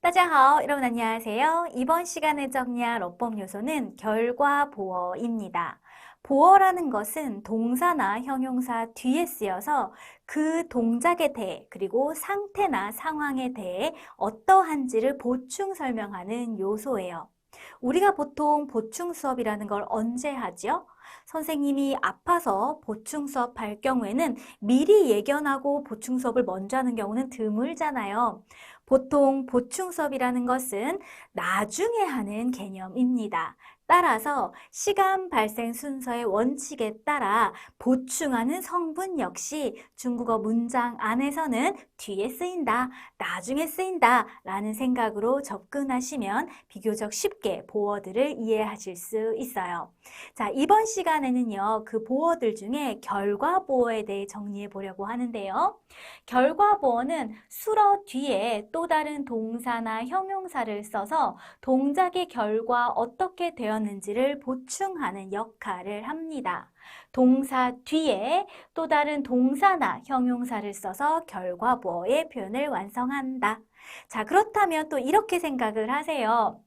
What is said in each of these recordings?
大家好, 여러분 안녕하세요. 이번 시간에 정리할 어법 요소는 결과 보어입니다. 보어라는 것은 동사나 형용사 뒤에 쓰여서 그 동작에 대해 그리고 상태나 상황에 대해 어떠한지를 보충 설명하는 요소예요. 우리가 보통 보충 수업이라는 걸 언제 하죠? 선생님이 아파서 보충 수업 할 경우에는 미리 예견하고 보충 수업을 먼저 하는 경우는 드물잖아요. 보통 보충 수업이라는 것은 나중에 하는 개념입니다. 따라서 시간 발생 순서의 원칙에 따라 보충하는 성분 역시 중국어 문장 안에서는 뒤에 쓰인다, 나중에 쓰인다 라는 생각으로 접근하시면 비교적 쉽게 보어들을 이해하실 수 있어요. 자, 이번 시간에는요, 그 보어들 중에 결과 보어에 대해 정리해 보려고 하는데요. 결과 보어는 수어 뒤에 또 다른 동사나 형용사를 써서 동작의 결과 어떻게 되었는지를 보충하는 역할을 합니다. 동사 뒤에 또 다른 동사나 형용사를 써서 결과 보어의 표현을 완성한다. 자, 그렇다면 또 이렇게 생각을 하세요.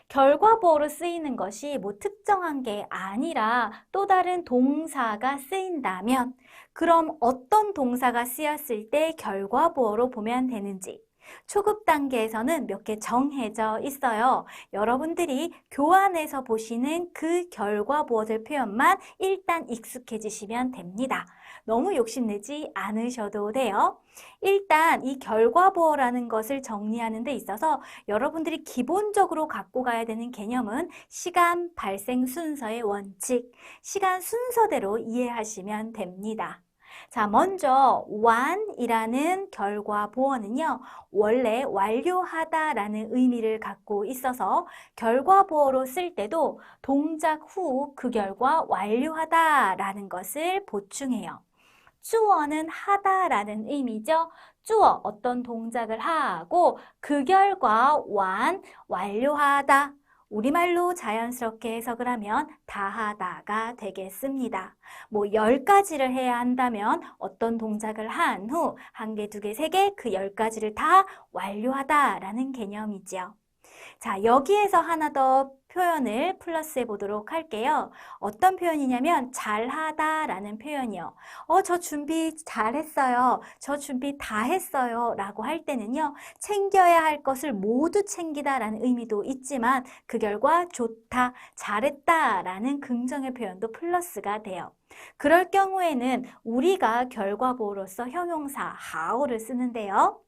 결과 보어로 쓰이는 것이 뭐 특정한 게 아니라 또 다른 동사가 쓰인다면 그럼 어떤 동사가 쓰였을 때 결과 보어로 보면 되는지 초급 단계에서는 몇 개 정해져 있어요. 여러분들이 교환해서 보시는 그 결과 보어들 표현만 일단 익숙해지시면 됩니다. 너무 욕심내지 않으셔도 돼요. 일단 이 결과 보어라는 것을 정리하는 데 있어서 여러분들이 기본적으로 갖고 가야 되는 개념은 시간 발생 순서의 원칙, 시간 순서대로 이해하시면 됩니다. 자, 먼저 완이라는 결과 보어는요, 원래 완료하다라는 의미를 갖고 있어서 결과 보어로 쓸 때도 동작 후 그 결과 완료하다라는 것을 보충해요. 쭈어는 하다라는 의미죠. 쭈어, 어떤 동작을 하고 그 결과 완료하다. 우리말로 자연스럽게 해석을 하면 다하다가 되겠습니다. 뭐 10가지를 해야 한다면 어떤 동작을 한 후 한 개, 두 개, 세 개, 그 10가지를 다 완료하다라는 개념이죠. 자, 여기에서 하나 더 표현을 플러스해 보도록 할게요. 어떤 표현이냐면 잘하다라는 표현이요. 저 준비 잘했어요. 저 준비 다 했어요. 라고 할 때는요. 챙겨야 할 것을 모두 챙기다라는 의미도 있지만 그 결과 좋다, 잘했다라는 긍정의 표현도 플러스가 돼요. 그럴 경우에는 우리가 결과보로서 형용사 하오를 쓰는데요.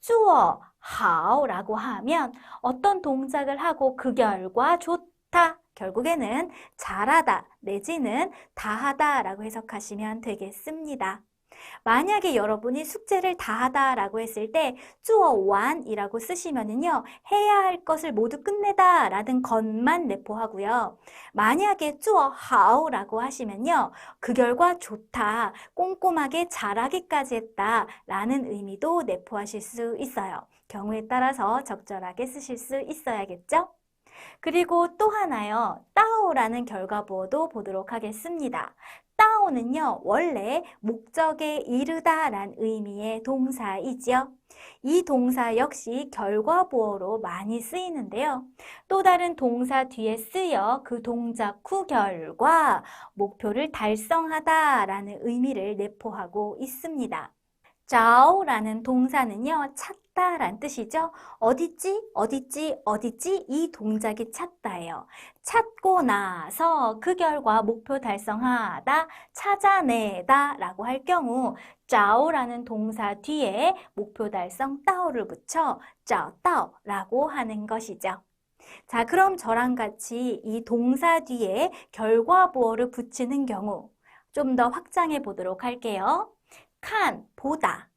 쭈어 하오라고 하면 어떤 동작을 하고 그 결과 좋다. 결국에는 잘하다 내지는 다하다라고 해석하시면 되겠습니다. 만약에 여러분이 숙제를 다 하다라고 했을 때 쭈어완이라고 쓰시면은요. 해야 할 것을 모두 끝내다 라는 것만 내포하고요. 만약에 쭈어하오라고 하시면요. 그 결과 좋다, 꼼꼼하게 잘하기까지 했다 라는 의미도 내포하실 수 있어요. 경우에 따라서 적절하게 쓰실 수 있어야겠죠? 그리고 또 하나요. 따오라는 결과보어도 보도록 하겠습니다. 따오는요, 원래 목적에 이르다란 의미의 동사이지요. 이 동사 역시 결과보어로 많이 쓰이는데요. 또 다른 동사 뒤에 쓰여 그 동작 후 결과 목표를 달성하다라는 의미를 내포하고 있습니다. 자오라는 동사는요, 찾다란 뜻이죠. 어딨지? 어딨지? 어딨지? 이 동작이 찾다예요. 찾고 나서 그 결과 목표 달성하다, 찾아내다 라고 할 경우 자오라는 동사 뒤에 목표 달성 따오를 붙여 짜따오라고 하는 것이죠. 자, 그럼 저랑 같이 이 동사 뒤에 결과 보어를 붙이는 경우 좀 더 확장해 보도록 할게요. 칸, 보다.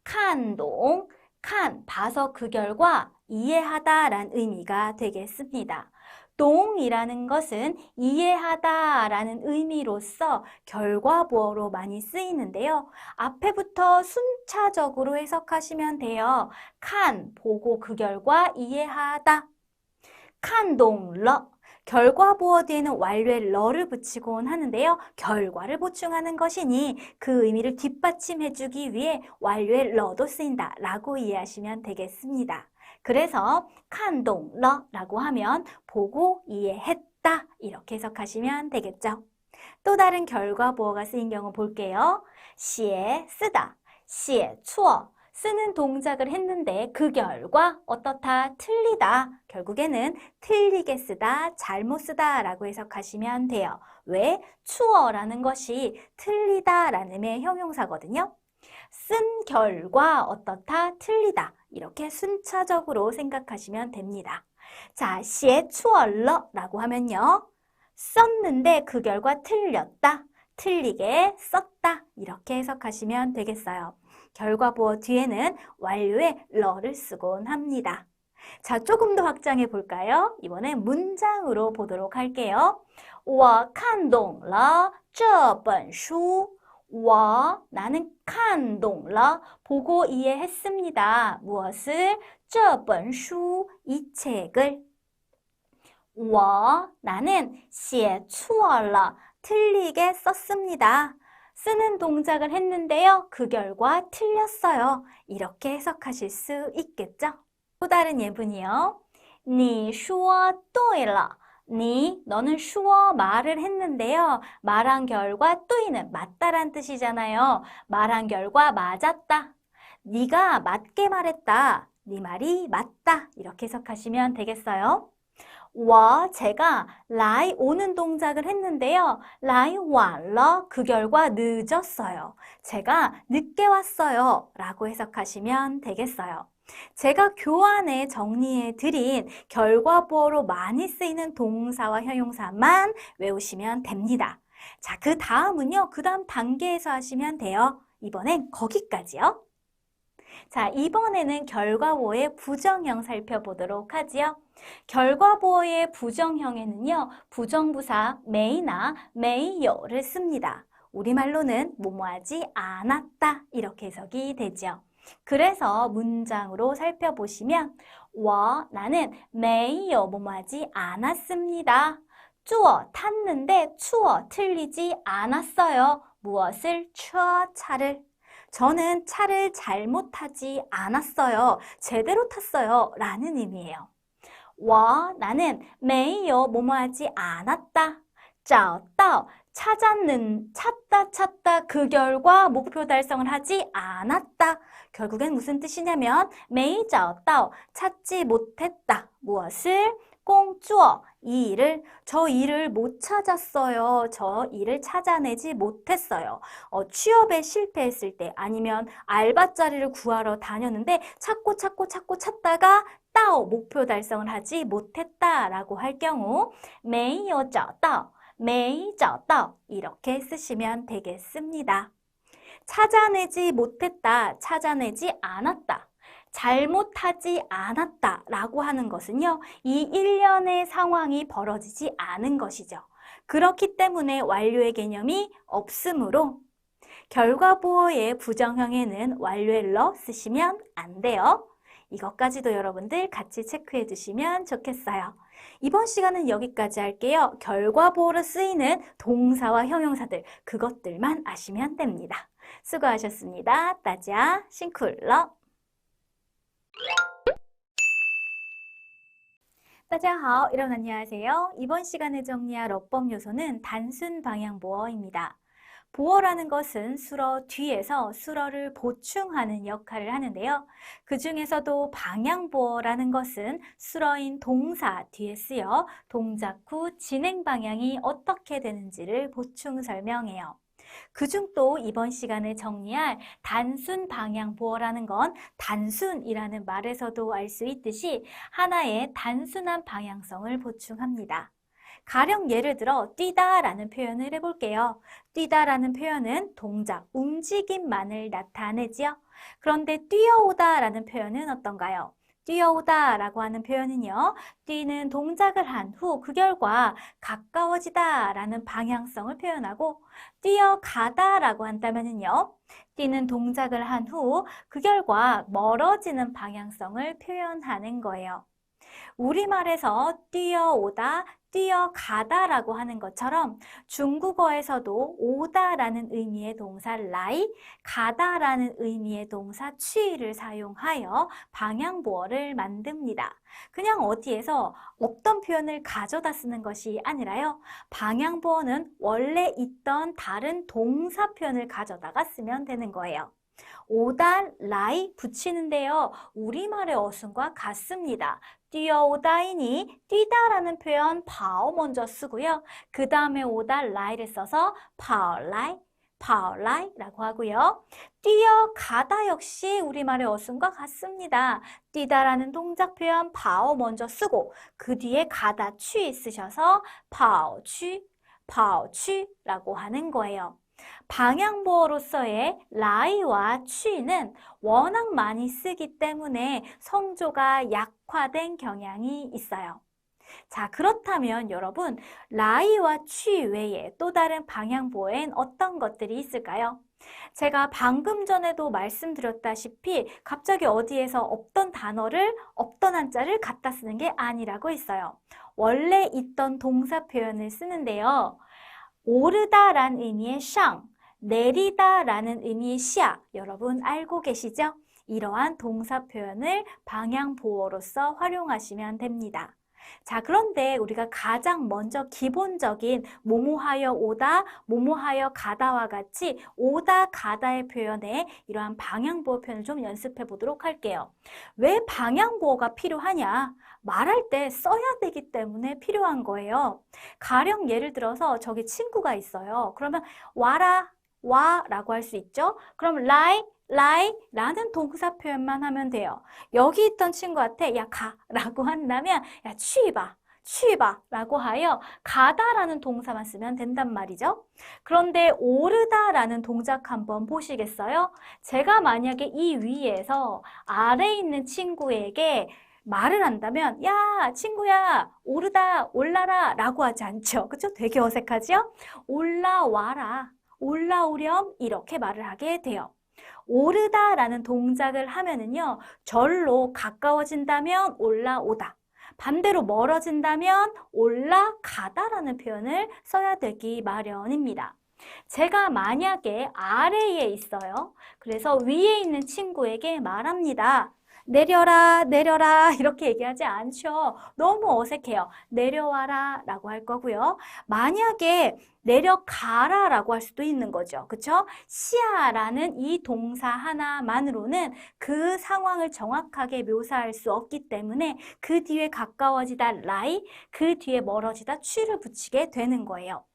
칸동, 칸, 봐서 그 결과 이해하다라는 의미가 되겠습니다. 동이라는 것은 이해하다라는 의미로서 결과보어로 많이 쓰이는데요. 앞에부터 순차적으로 해석하시면 돼요. 칸, 보고 그 결과 이해하다. 칸동러, 결과 보어 뒤에는 완료의 러를 붙이곤 하는데요. 결과를 보충하는 것이니 그 의미를 뒷받침해주기 위해 완료의 러도 쓰인다 라고 이해하시면 되겠습니다. 그래서 칸동러라고 하면 보고 이해했다 이렇게 해석하시면 되겠죠. 또 다른 결과 보어가 쓰인 경우 볼게요. 시에 쓰다, 시에 추어 쓰는 동작을 했는데 그 결과 어떻다, 틀리다. 결국에는 틀리게 쓰다, 잘못 쓰다 라고 해석하시면 돼요. 왜? 추어라는 것이 틀리다 라는 의미의 형용사거든요. 쓴 결과 어떻다, 틀리다. 이렇게 순차적으로 생각하시면 됩니다. 자, 시에 추얼러 라고 하면요. 썼는데 그 결과 틀렸다, 틀리게 썼다. 이렇게 해석하시면 되겠어요. 결과 보어 뒤에는 완료의 러를 쓰곤 합니다. 자, 조금 더 확장해 볼까요? 이번엔 문장으로 보도록 할게요. 我看懂了这本书. 我 나는 看懂了 보고 이해했습니다. 무엇을? 这本书 이 책을. 我 나는 写错了 틀리게 썼습니다. 쓰는 동작을 했는데요. 그 결과 틀렸어요. 이렇게 해석하실 수 있겠죠? 또 다른 예문이요. 你说对了. 너는 说 말을 했는데요. 말한 결과 对는 맞다란 뜻이잖아요. 말한 결과 맞았다. 네가 맞게 말했다. 네 말이 맞다. 이렇게 해석하시면 되겠어요. 제가来오는 동작을 했는데요. 来晚了 그 결과 늦었어요. 제가 늦게 왔어요 라고 해석하시면 되겠어요. 제가 교환에 정리해 드린 결과 보어로 많이 쓰이는 동사와 형용사만 외우시면 됩니다. 자, 그 다음은요. 그 다음 단계에서 하시면 돼요. 이번엔 거기까지요. 자, 이번에는 결과 보어의 부정형 살펴보도록 하지요. 결과 보어의 부정형에는요. 부정부사 메이나 메이요를 씁니다. 우리말로는 뭐뭐하지 않았다 이렇게 해석이 되죠. 그래서 문장으로 살펴보시면 나는 메이요 뭐뭐하지 않았습니다. 쭈어 탔는데 추어 틀리지 않았어요. 무엇을? 차를. 저는 차를 잘못 타지 않았어요. 제대로 탔어요. 라는 의미예요. 나는 没有 뭐뭐하지 않았다. 找到 찾다 그 결과 목표 달성을 하지 않았다. 결국엔 무슨 뜻이냐면 没找到 찾지 못했다. 무엇을? 工作 이 일을 저 일을 못 찾았어요. 저 일을 찾아내지 못했어요. 취업에 실패했을 때 아니면 알바 자리를 구하러 다녔는데 찾다가 목표 달성을 하지 못했다라고 할 경우 没有找到 이렇게 쓰시면 되겠습니다. 찾아내지 못했다, 찾아내지 않았다. 잘못하지 않았다 라고 하는 것은요. 이 일련의 상황이 벌어지지 않은 것이죠. 그렇기 때문에 완료의 개념이 없으므로 결과 보어의 부정형에는 완료의 러 쓰시면 안 돼요. 이것까지도 여러분들 같이 체크해 두시면 좋겠어요. 이번 시간은 여기까지 할게요. 결과 보어로 쓰이는 동사와 형용사들, 그것들만 아시면 됩니다. 수고하셨습니다. 따자, 싱쿨러. 大家好, 여러분 안녕하세요. 이번 시간에 정리할 어법 요소는 단순 방향 보어입니다. 보어라는 것은 수어 뒤에서 수어를 보충하는 역할을 하는데요. 그 중에서도 방향 보어라는 것은 수어인 동사 뒤에 쓰여 동작 후 진행 방향이 어떻게 되는지를 보충 설명해요. 그중 또 이번 시간에 정리할 단순 방향 보어라는 건 단순이라는 말에서도 알 수 있듯이 하나의 단순한 방향성을 보충합니다. 가령 예를 들어 뛰다라는 표현을 해볼게요. 뛰다라는 표현은 동작, 움직임만을 나타내지요. 그런데 뛰어오다라는 표현은 어떤가요? 뛰어오다라고 하는 표현은요. 뛰는 동작을 한 후 그 결과 가까워지다라는 방향성을 표현하고 뛰어가다라고 한다면은요. 뛰는 동작을 한 후 그 결과 멀어지는 방향성을 표현하는 거예요. 우리말에서 뛰어오다, 뛰어가다라고 하는 것처럼 중국어에서도 오다라는 의미의 동사 লাই, 가다라는 의미의 동사 취를 사용하여 방향보어를 만듭니다. 그냥 어디에서 없던 표현을 가져다 쓰는 것이 아니라요. 방향보어는 원래 있던 다른 동사 표현을 가져다가 쓰면 되는 거예요. 오다, লাই 붙이는데요. 우리말의 어순과 같습니다. 뛰어오다이니 뛰다라는 표현 파오 먼저 쓰고요. 그 다음에 오다, 라이를 써서 파오라이, 파오라이라고 하고요. 뛰어가다 역시 우리말의 어순과 같습니다. 뛰다라는 동작 표현 파오 먼저 쓰고 그 뒤에 가다 취 쓰셔서 파오취, 파오취라고 하는 거예요. 방향보어로서의 라이와 취는 워낙 많이 쓰기 때문에 성조가 약화된 경향이 있어요. 자, 그렇다면 여러분, 라이와 취 외에 또 다른 방향보어엔 어떤 것들이 있을까요? 제가 방금 전에도 말씀드렸다시피 갑자기 어디에서 없던 단어를, 없던 한자를 갖다 쓰는 게 아니라고 했어요. 원래 있던 동사 표현을 쓰는데요. 오르다라는 의미의 상, 내리다라는 의미의 시야, 여러분 알고 계시죠? 이러한 동사 표현을 방향보어로서 활용하시면 됩니다. 자, 그런데 우리가 가장 먼저 기본적인 뭐뭐하여 오다, 뭐뭐하여 가다와 같이 오다, 가다의 표현에 이러한 방향보어 표현을 좀 연습해 보도록 할게요. 왜 방향보어가 필요하냐? 말할 때 써야 되기 때문에 필요한 거예요. 가령 예를 들어서 저기 친구가 있어요. 그러면 와라, 와 라고 할 수 있죠. 그럼 라이 라는 동사 표현만 하면 돼요. 여기 있던 친구한테 야 가 라고 한다면 야 취봐 라고 하여 가다라는 동사만 쓰면 된단 말이죠. 그런데 오르다 라는 동작 한번 보시겠어요? 제가 만약에 이 위에서 아래에 있는 친구에게 말을 한다면 야 친구야 오르다 올라라 라고 하지 않죠. 그쵸? 되게 어색하죠? 올라와라, 올라오렴 이렇게 말을 하게 돼요. 오르다라는 동작을 하면은요, 절로 가까워진다면 올라오다. 반대로 멀어진다면 올라가다라는 표현을 써야 되기 마련입니다. 제가 만약에 아래에 있어요. 그래서 위에 있는 친구에게 말합니다. 내려라, 내려라 이렇게 얘기하지 않죠. 너무 어색해요. 내려와라 라고 할 거고요. 만약에 내려가라 라고 할 수도 있는 거죠. 그쵸? 시야라는 이 동사 하나만으로는 그 상황을 정확하게 묘사할 수 없기 때문에 그 뒤에 가까워지다 라이, 그 뒤에 멀어지다 취를 붙이게 되는 거예요.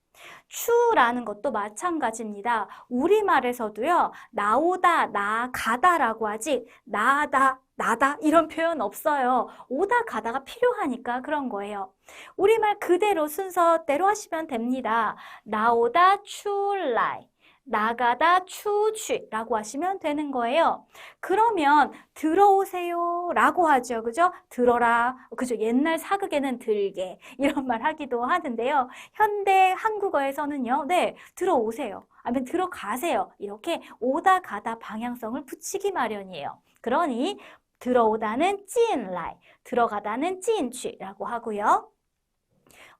추라는 것도 마찬가지입니다. 우리말에서도요. 나오다, 나가다라고 하지 나다, 나다 이런 표현 없어요. 오다 가다가 필요하니까 그런 거예요. 우리말 그대로 순서대로 하시면 됩니다. 나오다 출라이, 나가다 추취라고 하시면 되는 거예요. 그러면 들어오세요 라고 하죠. 그죠? 들어라. 그죠? 옛날 사극에는 들게 이런 말 하기도 하는데요. 현대 한국어에서는요. 네, 들어오세요. 아니면 들어가세요. 이렇게 오다 가다 방향성을 붙이기 마련이에요. 그러니 들어오다는 찐라이, 들어가다는 찐취라고 하고요.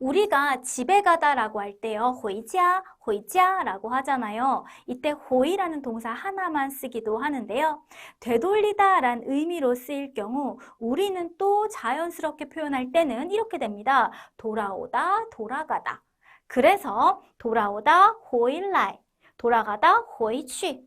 우리가 집에 가다라고 할 때요. 회자, 회자라고 하잖아요. 이때 호이라는 동사 하나만 쓰기도 하는데요. 되돌리다라는 의미로 쓰일 경우 우리는 또 자연스럽게 표현할 때는 이렇게 됩니다. 돌아오다, 돌아가다. 그래서 돌아오다, 호일라이, 돌아가다, 호이취.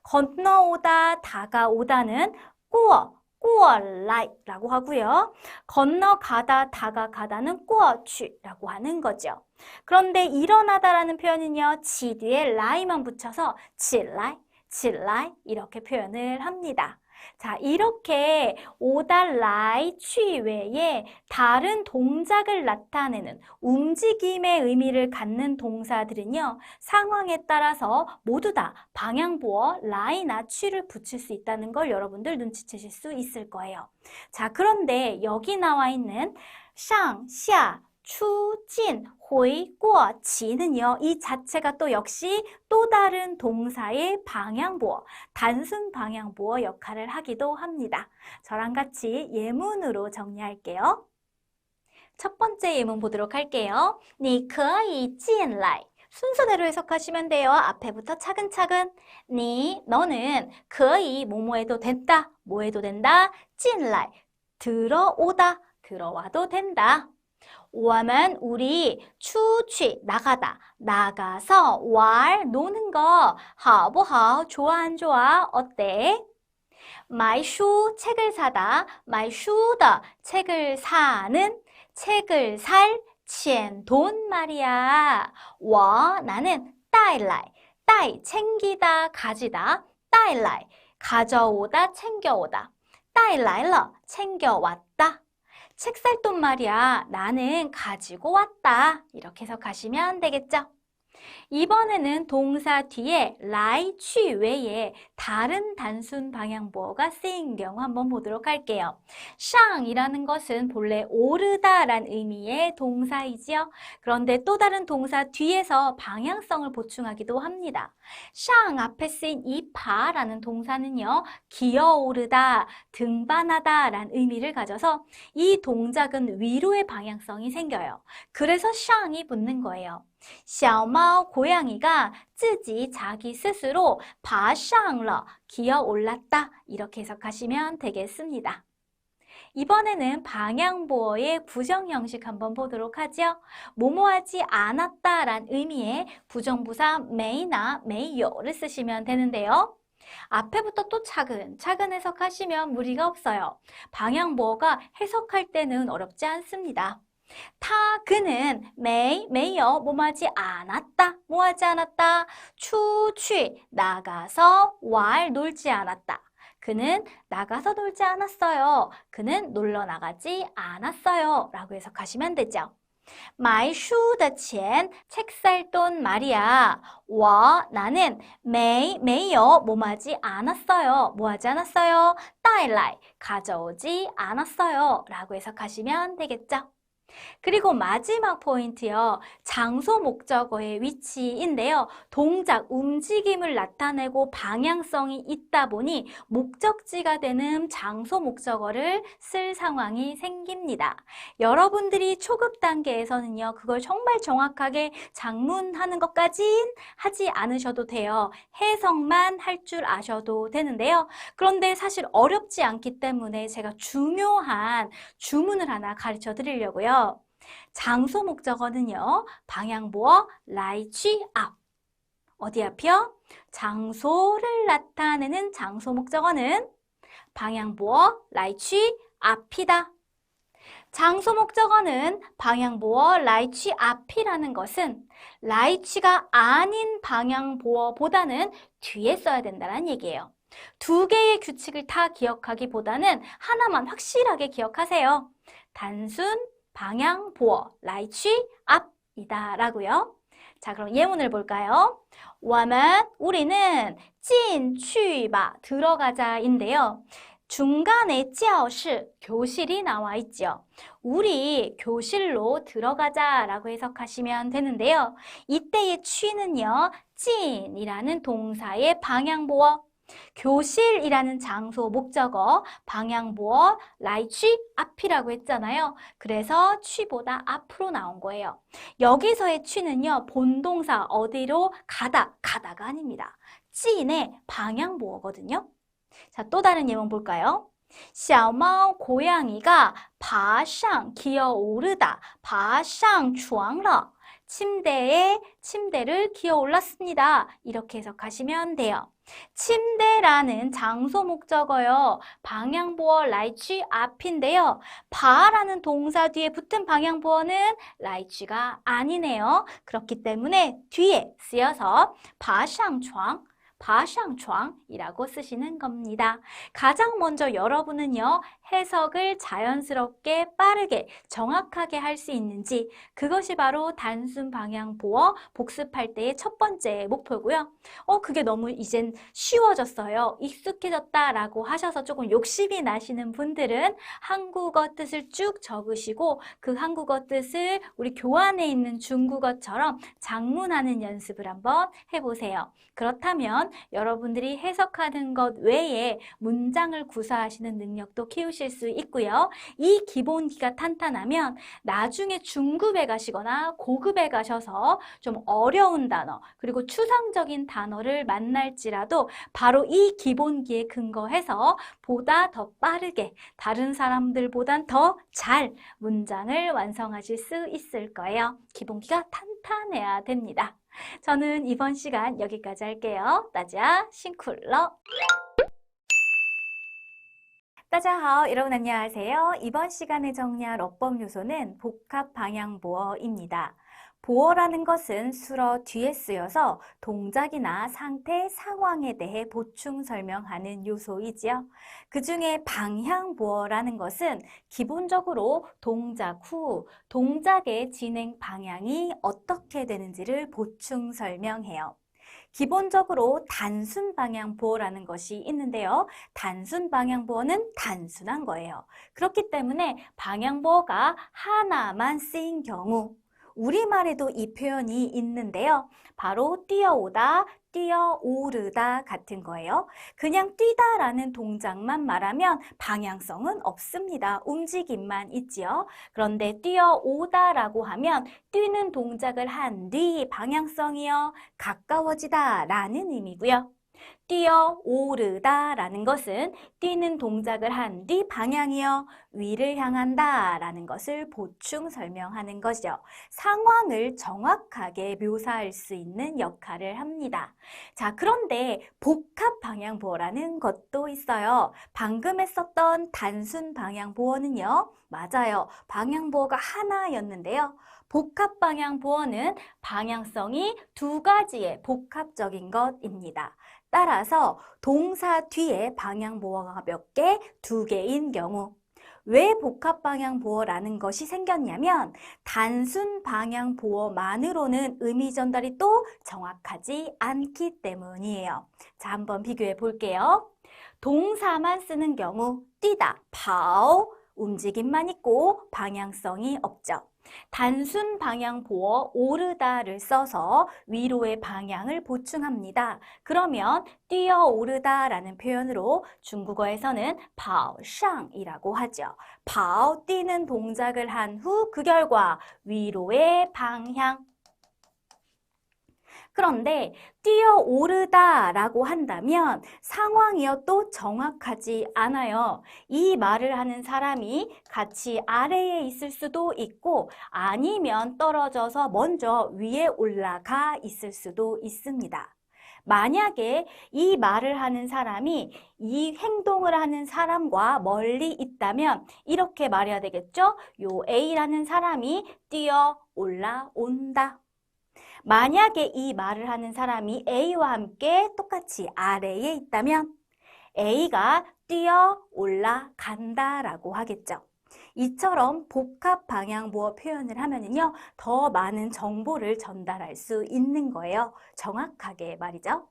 건너오다, 다가오다는 꾸어, 꾸어라이라고 하고요. 건너가다, 다가가다는 꾸어취라고 하는 거죠. 그런데 일어나다라는 표현은요. 지 뒤에 라이만 붙여서 칠라이, 칠라이 이렇게 표현을 합니다. 자, 이렇게 오다, 라이, 취 외에 다른 동작을 나타내는 움직임의 의미를 갖는 동사들은요. 상황에 따라서 모두 다 방향보어, 라이나 취를 붙일 수 있다는 걸 여러분들 눈치채실 수 있을 거예요. 자, 그런데 여기 나와 있는 상, 샤, 추, 진, 호이, 꾸어, 지는요. 이 자체가 또 역시 또 다른 동사의 방향보어, 단순 방향보어 역할을 하기도 합니다. 저랑 같이 예문으로 정리할게요. 첫 번째 예문 보도록 할게요. 你可以进来. 순서대로 해석하시면 돼요. 앞에부터 차근차근. 너는 可以 뭐뭐해도 된다. 뭐해도 된다. 进来 들어오다. 들어와도 된다. 我们 우리 出去 나가다. 나가서 玩 노는 거 好不好? 좋아 안 좋아? 어때? 买书 책을 사다. 买书的 책을 사는 책을 살 钱 돈 말이야. 我 나는 带来 带 챙기다 가지다. 带来 가져오다 챙겨오다. 带来了 챙겨왔다. 책 살 돈 말이야. 나는 가지고 왔다. 이렇게 해석하시면 되겠죠? 이번에는 동사 뒤에 来去 외에 다른 단순 방향부어가 쓰인 경우 한번 보도록 할게요. 上이라는 것은 본래 오르다란 의미의 동사이지요. 그런데 또 다른 동사 뒤에서 방향성을 보충하기도 합니다. 上 앞에 쓰인 이 파라는 동사는요. 기어오르다, 등반하다 라는 의미를 가져서 이 동작은 위로의 방향성이 생겨요. 그래서 上이 붙는 거예요. 小猫 고양이가 自己 자기 스스로 爬上了 기어 올랐다 이렇게 해석하시면 되겠습니다. 이번에는 방향부어의 부정 형식 한번 보도록 하죠. 뭐뭐하지 않았다 란 의미의 부정부사 没나 没有를 쓰시면 되는데요. 앞에부터 또 차근차근 해석하시면 무리가 없어요. 방향부어가 해석할 때는 어렵지 않습니다. 그는 没有 뭐하지 않았다. 뭐하지 않았다. 出去 나가서 玩 놀지 않았다. 그는 나가서 놀지 않았어요. 그는 놀러 나가지 않았어요. 라고 해석하시면 되죠. 买书的钱 책 살 돈 말이야. 我 나는 没有 뭐하지 않았어요. 뭐하지 않았어요. 带来 가져오지 않았어요. 라고 해석하시면 되겠죠. 그리고 마지막 포인트요. 장소 목적어의 위치인데요. 동작, 움직임을 나타내고 방향성이 있다 보니 목적지가 되는 장소 목적어를 쓸 상황이 생깁니다. 여러분들이 초급 단계에서는요. 그걸 정말 정확하게 작문하는 것까진 하지 않으셔도 돼요. 해석만 할 줄 아셔도 되는데요. 그런데 사실 어렵지 않기 때문에 제가 중요한 주문을 하나 가르쳐 드리려고요. 장소 목적어는요. 방향부어 来去 앞. 어디 앞이요? 장소를 나타내는 장소 목적어는 방향부어 来去 앞이다. 장소 목적어는 방향부어 来去 앞이라는 것은 来去가 아닌 방향부어보다는 뒤에 써야 된다는 얘기예요. 두 개의 규칙을 다 기억하기보다는 하나만 확실하게 기억하세요. 단순 방향부어 来去 앞이다 라고요. 자, 그럼 예문을 볼까요? 我们 우리는 进去吧 들어가자인데요. 중간에 教室 교실이 나와 있죠. 우리 교실로 들어가자 라고 해석하시면 되는데요. 이때의 취는요. 进이라는 동사의 방향부어 교실이라는 장소 목적어 방향부어 来去 앞이라고 했잖아요. 그래서 취보다 앞으로 나온 거예요. 여기서의 취는요. 본동사 어디로 가다가 아닙니다. 进의 방향부어거든요. 자, 또 다른 예문 볼까요? 小猫 고양이가 爬上 기어오르다 爬上床了 침대를 기어 올랐습니다. 이렇게 해석하시면 돼요. 침대라는 장소 목적어요. 방향부어 来去 앞인데요. 바라는 동사 뒤에 붙은 방향부어는 来去가 아니네요. 그렇기 때문에 뒤에 쓰여서 爬上床 爬上床이라고 쓰시는 겁니다. 가장 먼저 여러분은요. 해석을 자연스럽게 빠르게 정확하게 할 수 있는지 그것이 바로 단순 방향부어 복습할 때의 첫 번째 목표고요. 그게 너무 이젠 쉬워졌어요. 익숙해졌다라고 하셔서 조금 욕심이 나시는 분들은 한국어 뜻을 쭉 적으시고 그 한국어 뜻을 우리 교환에 있는 중국어처럼 작문하는 연습을 한번 해보세요. 그렇다면 여러분들이 해석하는 것 외에 문장을 구사하시는 능력도 키우실 수 있고요. 이 기본기가 탄탄하면 나중에 중급에 가시거나 고급에 가셔서 좀 어려운 단어 그리고 추상적인 단어를 만날지라도 바로 이 기본기에 근거해서 보다 더 빠르게 다른 사람들보단 더 잘 문장을 완성하실 수 있을 거예요. 기본기가 탄탄해야 됩니다. 저는 이번 시간 여기까지 할게요. 다자 싱쿨러. 大家好, 여러분 안녕하세요. 이번 시간에 정리할 어법 요소는 복합 방향 보어입니다. 보어라는 것은 수어 뒤에 쓰여서 동작이나 상태, 상황에 대해 보충 설명하는 요소이지요. 그 중에 방향 보어라는 것은 기본적으로 동작 후 동작의 진행 방향이 어떻게 되는지를 보충 설명해요. 기본적으로 단순 방향 보어라는 것이 있는데요. 단순 방향 보어는 단순한 거예요. 그렇기 때문에 방향 보어가 하나만 쓰인 경우 우리말에도 이 표현이 있는데요. 바로 뛰어오다, 뛰어오르다 같은 거예요. 그냥 뛰다라는 동작만 말하면 방향성은 없습니다. 움직임만 있지요. 그런데 뛰어오다라고 하면 뛰는 동작을 한 뒤 방향성이요. 가까워지다 라는 의미고요. 뛰어오르다라는 것은 뛰는 동작을 한 뒤 방향이요. 위를 향한다 라는 것을 보충 설명하는 것이죠. 상황을 정확하게 묘사할 수 있는 역할을 합니다. 자, 그런데 복합 방향 보어라는 것도 있어요. 방금 했었던 단순 방향 보어는요. 맞아요. 방향 보어가 하나였는데요. 복합 방향 보어는 방향성이 두 가지의 복합적인 것입니다. 따라서 동사 뒤에 방향 보어가 몇 개? 두 개인 경우. 왜 복합 방향 보어라는 것이 생겼냐면 단순 방향 보어만으로는 의미 전달이 또 정확하지 않기 때문이에요. 자, 한번 비교해 볼게요. 동사만 쓰는 경우 뛰다, 跑, 움직임만 있고 방향성이 없죠. 단순 방향 보어 오르다를 써서 위로의 방향을 보충합니다. 그러면 뛰어오르다라는 표현으로 중국어에서는 跑上이라고 하죠. 跑, 뛰는 동작을 한 후 그 결과 위로의 방향. 그런데 뛰어오르다라고 한다면 상황이요 또 정확하지 않아요. 이 말을 하는 사람이 같이 아래에 있을 수도 있고 아니면 떨어져서 먼저 위에 올라가 있을 수도 있습니다. 만약에 이 말을 하는 사람이 이 행동을 하는 사람과 멀리 있다면 이렇게 말해야 되겠죠? 요 A라는 사람이 뛰어 올라온다. 만약에 이 말을 하는 사람이 A와 함께 똑같이 아래에 있다면 A가 뛰어 올라간다라고 하겠죠. 이처럼 복합 방향 보어 표현을 하면은요, 더 많은 정보를 전달할 수 있는 거예요. 정확하게 말이죠.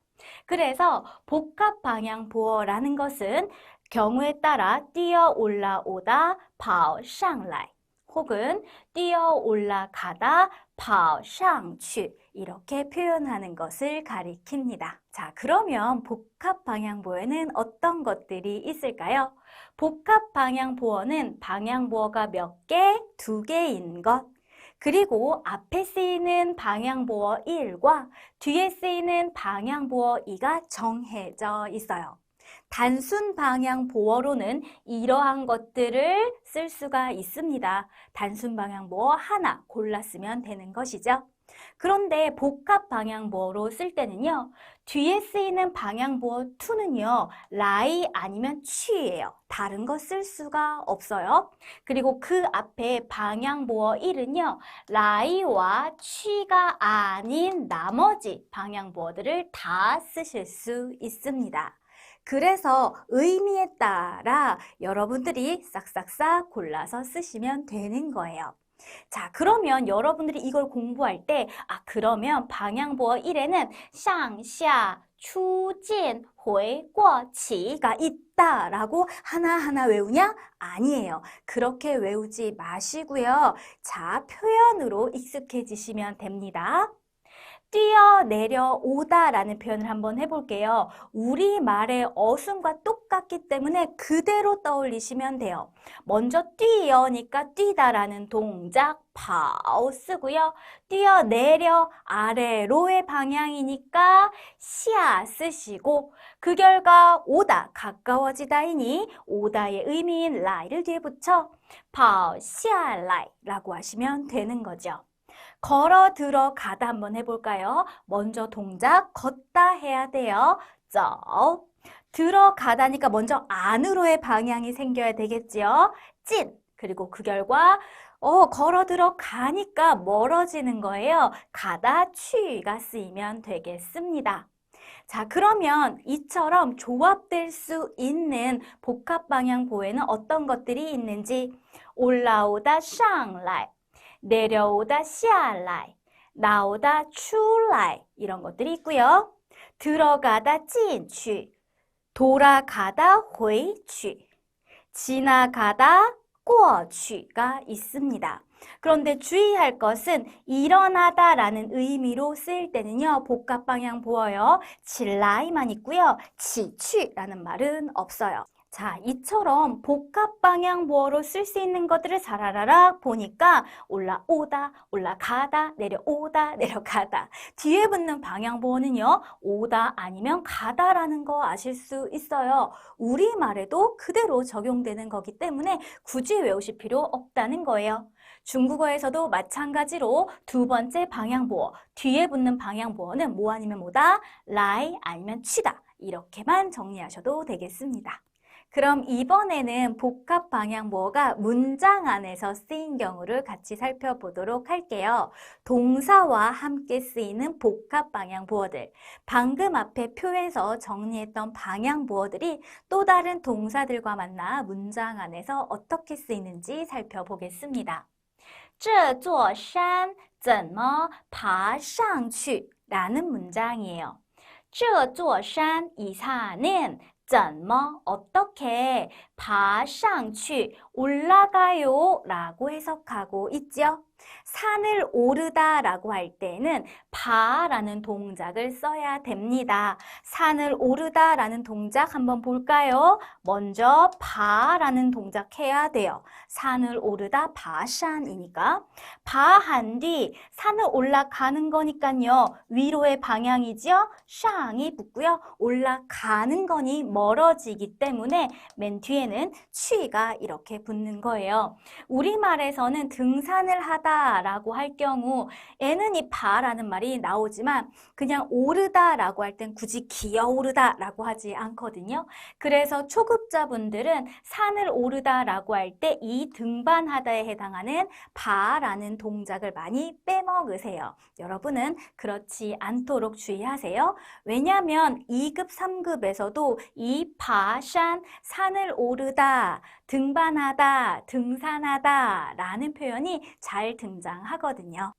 그래서 복합 방향 보어라는 것은 경우에 따라 뛰어 올라오다, 跑上来 혹은 뛰어 올라가다, 跑上去 이렇게 표현하는 것을 가리킵니다. 자, 그러면 복합 방향 보어에는 어떤 것들이 있을까요? 복합 방향 보어는 방향 보어가 몇 개? 두 개인 것. 그리고 앞에 쓰이는 방향 보어 1과 뒤에 쓰이는 방향 보어 2가 정해져 있어요. 단순 방향 보어로는 이러한 것들을 쓸 수가 있습니다. 단순 방향 보어 하나 골랐으면 되는 것이죠. 그런데 복합 방향 보어로 쓸 때는요. 뒤에 쓰이는 방향 보어 2는요. 라이 아니면 취예요. 다른 거 쓸 수가 없어요. 그리고 그 앞에 방향 보어 1은요. 라이와 취가 아닌 나머지 방향 보어들을 다 쓰실 수 있습니다. 그래서 의미에 따라 여러분들이 싹싹싹 골라서 쓰시면 되는 거예요. 자, 그러면 여러분들이 이걸 공부할 때, 그러면 방향보어 1에는 上下 추진, 回过, 치가 있다라고 하나하나 외우냐? 아니에요. 그렇게 외우지 마시고요. 자, 표현으로 익숙해지시면 됩니다. 뛰어내려오다라는 표현을 한번 해볼게요. 우리말의 어순과 똑같기 때문에 그대로 떠올리시면 돼요. 먼저 뛰어니까 뛰다라는 동작 파오 쓰고요. 뛰어내려 아래로의 방향이니까 시아 쓰시고 그 결과 오다 가까워지다이니 오다의 의미인 라이를 뒤에 붙여 파오 시아 라이라고 하시면 되는 거죠. 걸어 들어가다 한번 해볼까요? 먼저 동작 걷다 해야 돼요. 走. 들어가다니까 먼저 안으로의 방향이 생겨야 되겠지요. 찐. 그리고 그 결과 걸어 들어가니까 멀어지는 거예요. 가다 취가 쓰이면 되겠습니다. 자, 그러면 이처럼 조합될 수 있는 복합 방향 보에는 어떤 것들이 있는지 올라오다 上来 내려오다 下来 나오다 出来 이런 것들이 있고요. 들어가다 进去 돌아가다 回去 지나가다 过去가 있습니다. 그런데 주의할 것은 일어나다라는 의미로 쓰일 때는요. 복합 방향 보어요. 起来만 있고요. 起去라는 말은 없어요. 자, 이처럼 복합 방향 보어로 쓸 수 있는 것들을 사라라락 보니까 올라오다, 올라가다, 내려오다, 내려가다. 뒤에 붙는 방향 보어는요. 오다 아니면 가다라는 거 아실 수 있어요. 우리말에도 그대로 적용되는 거기 때문에 굳이 외우실 필요 없다는 거예요. 중국어에서도 마찬가지로 두 번째 방향 보어, 뒤에 붙는 방향 보어는 뭐 아니면 뭐다, 라이 아니면 취다. 이렇게만 정리하셔도 되겠습니다. 그럼 이번에는 복합 방향 보어가 문장 안에서 쓰인 경우를 같이 살펴보도록 할게요. 동사와 함께 쓰이는 복합 방향 보어들. 방금 앞에 표에서 정리했던 방향 보어들이 또 다른 동사들과 만나 문장 안에서 어떻게 쓰이는지 살펴보겠습니다. 这座山怎么爬上去? 라는 문장이에요. 这座山, 이 산은 怎么, 어떻게, 爬上去, 올라가요 라고 해석하고 있죠. 산을 오르다 라고 할 때는 파라는 동작을 써야 됩니다. 산을 오르다 라는 동작 한번 볼까요? 먼저 파라는 동작 해야 돼요. 산을 오르다 파산이니까 파한 뒤 산을 올라가는 거니까요. 위로의 방향이죠. 샹이 붙고요. 올라가는 거니 멀어지기 때문에 맨 뒤에는 취가 이렇게 붙는 거예요. 우리말에서는 등산을 하다 라고 할 경우 에는 이 파라는 말이 나오지만 그냥 오르다 라고 할 땐 굳이 기어오르다 라고 하지 않거든요. 그래서 초급자분들은 산을 오르다 라고 할 때 이 등반하다에 해당하는 파라는 동작을 많이 빼먹으세요. 여러분은 그렇지 않도록 주의하세요. 왜냐하면 2급, 3급에서도 이 파산, 산을 오르다, 등반하다, 등산하다 라는 표현이 잘 등장하거든요.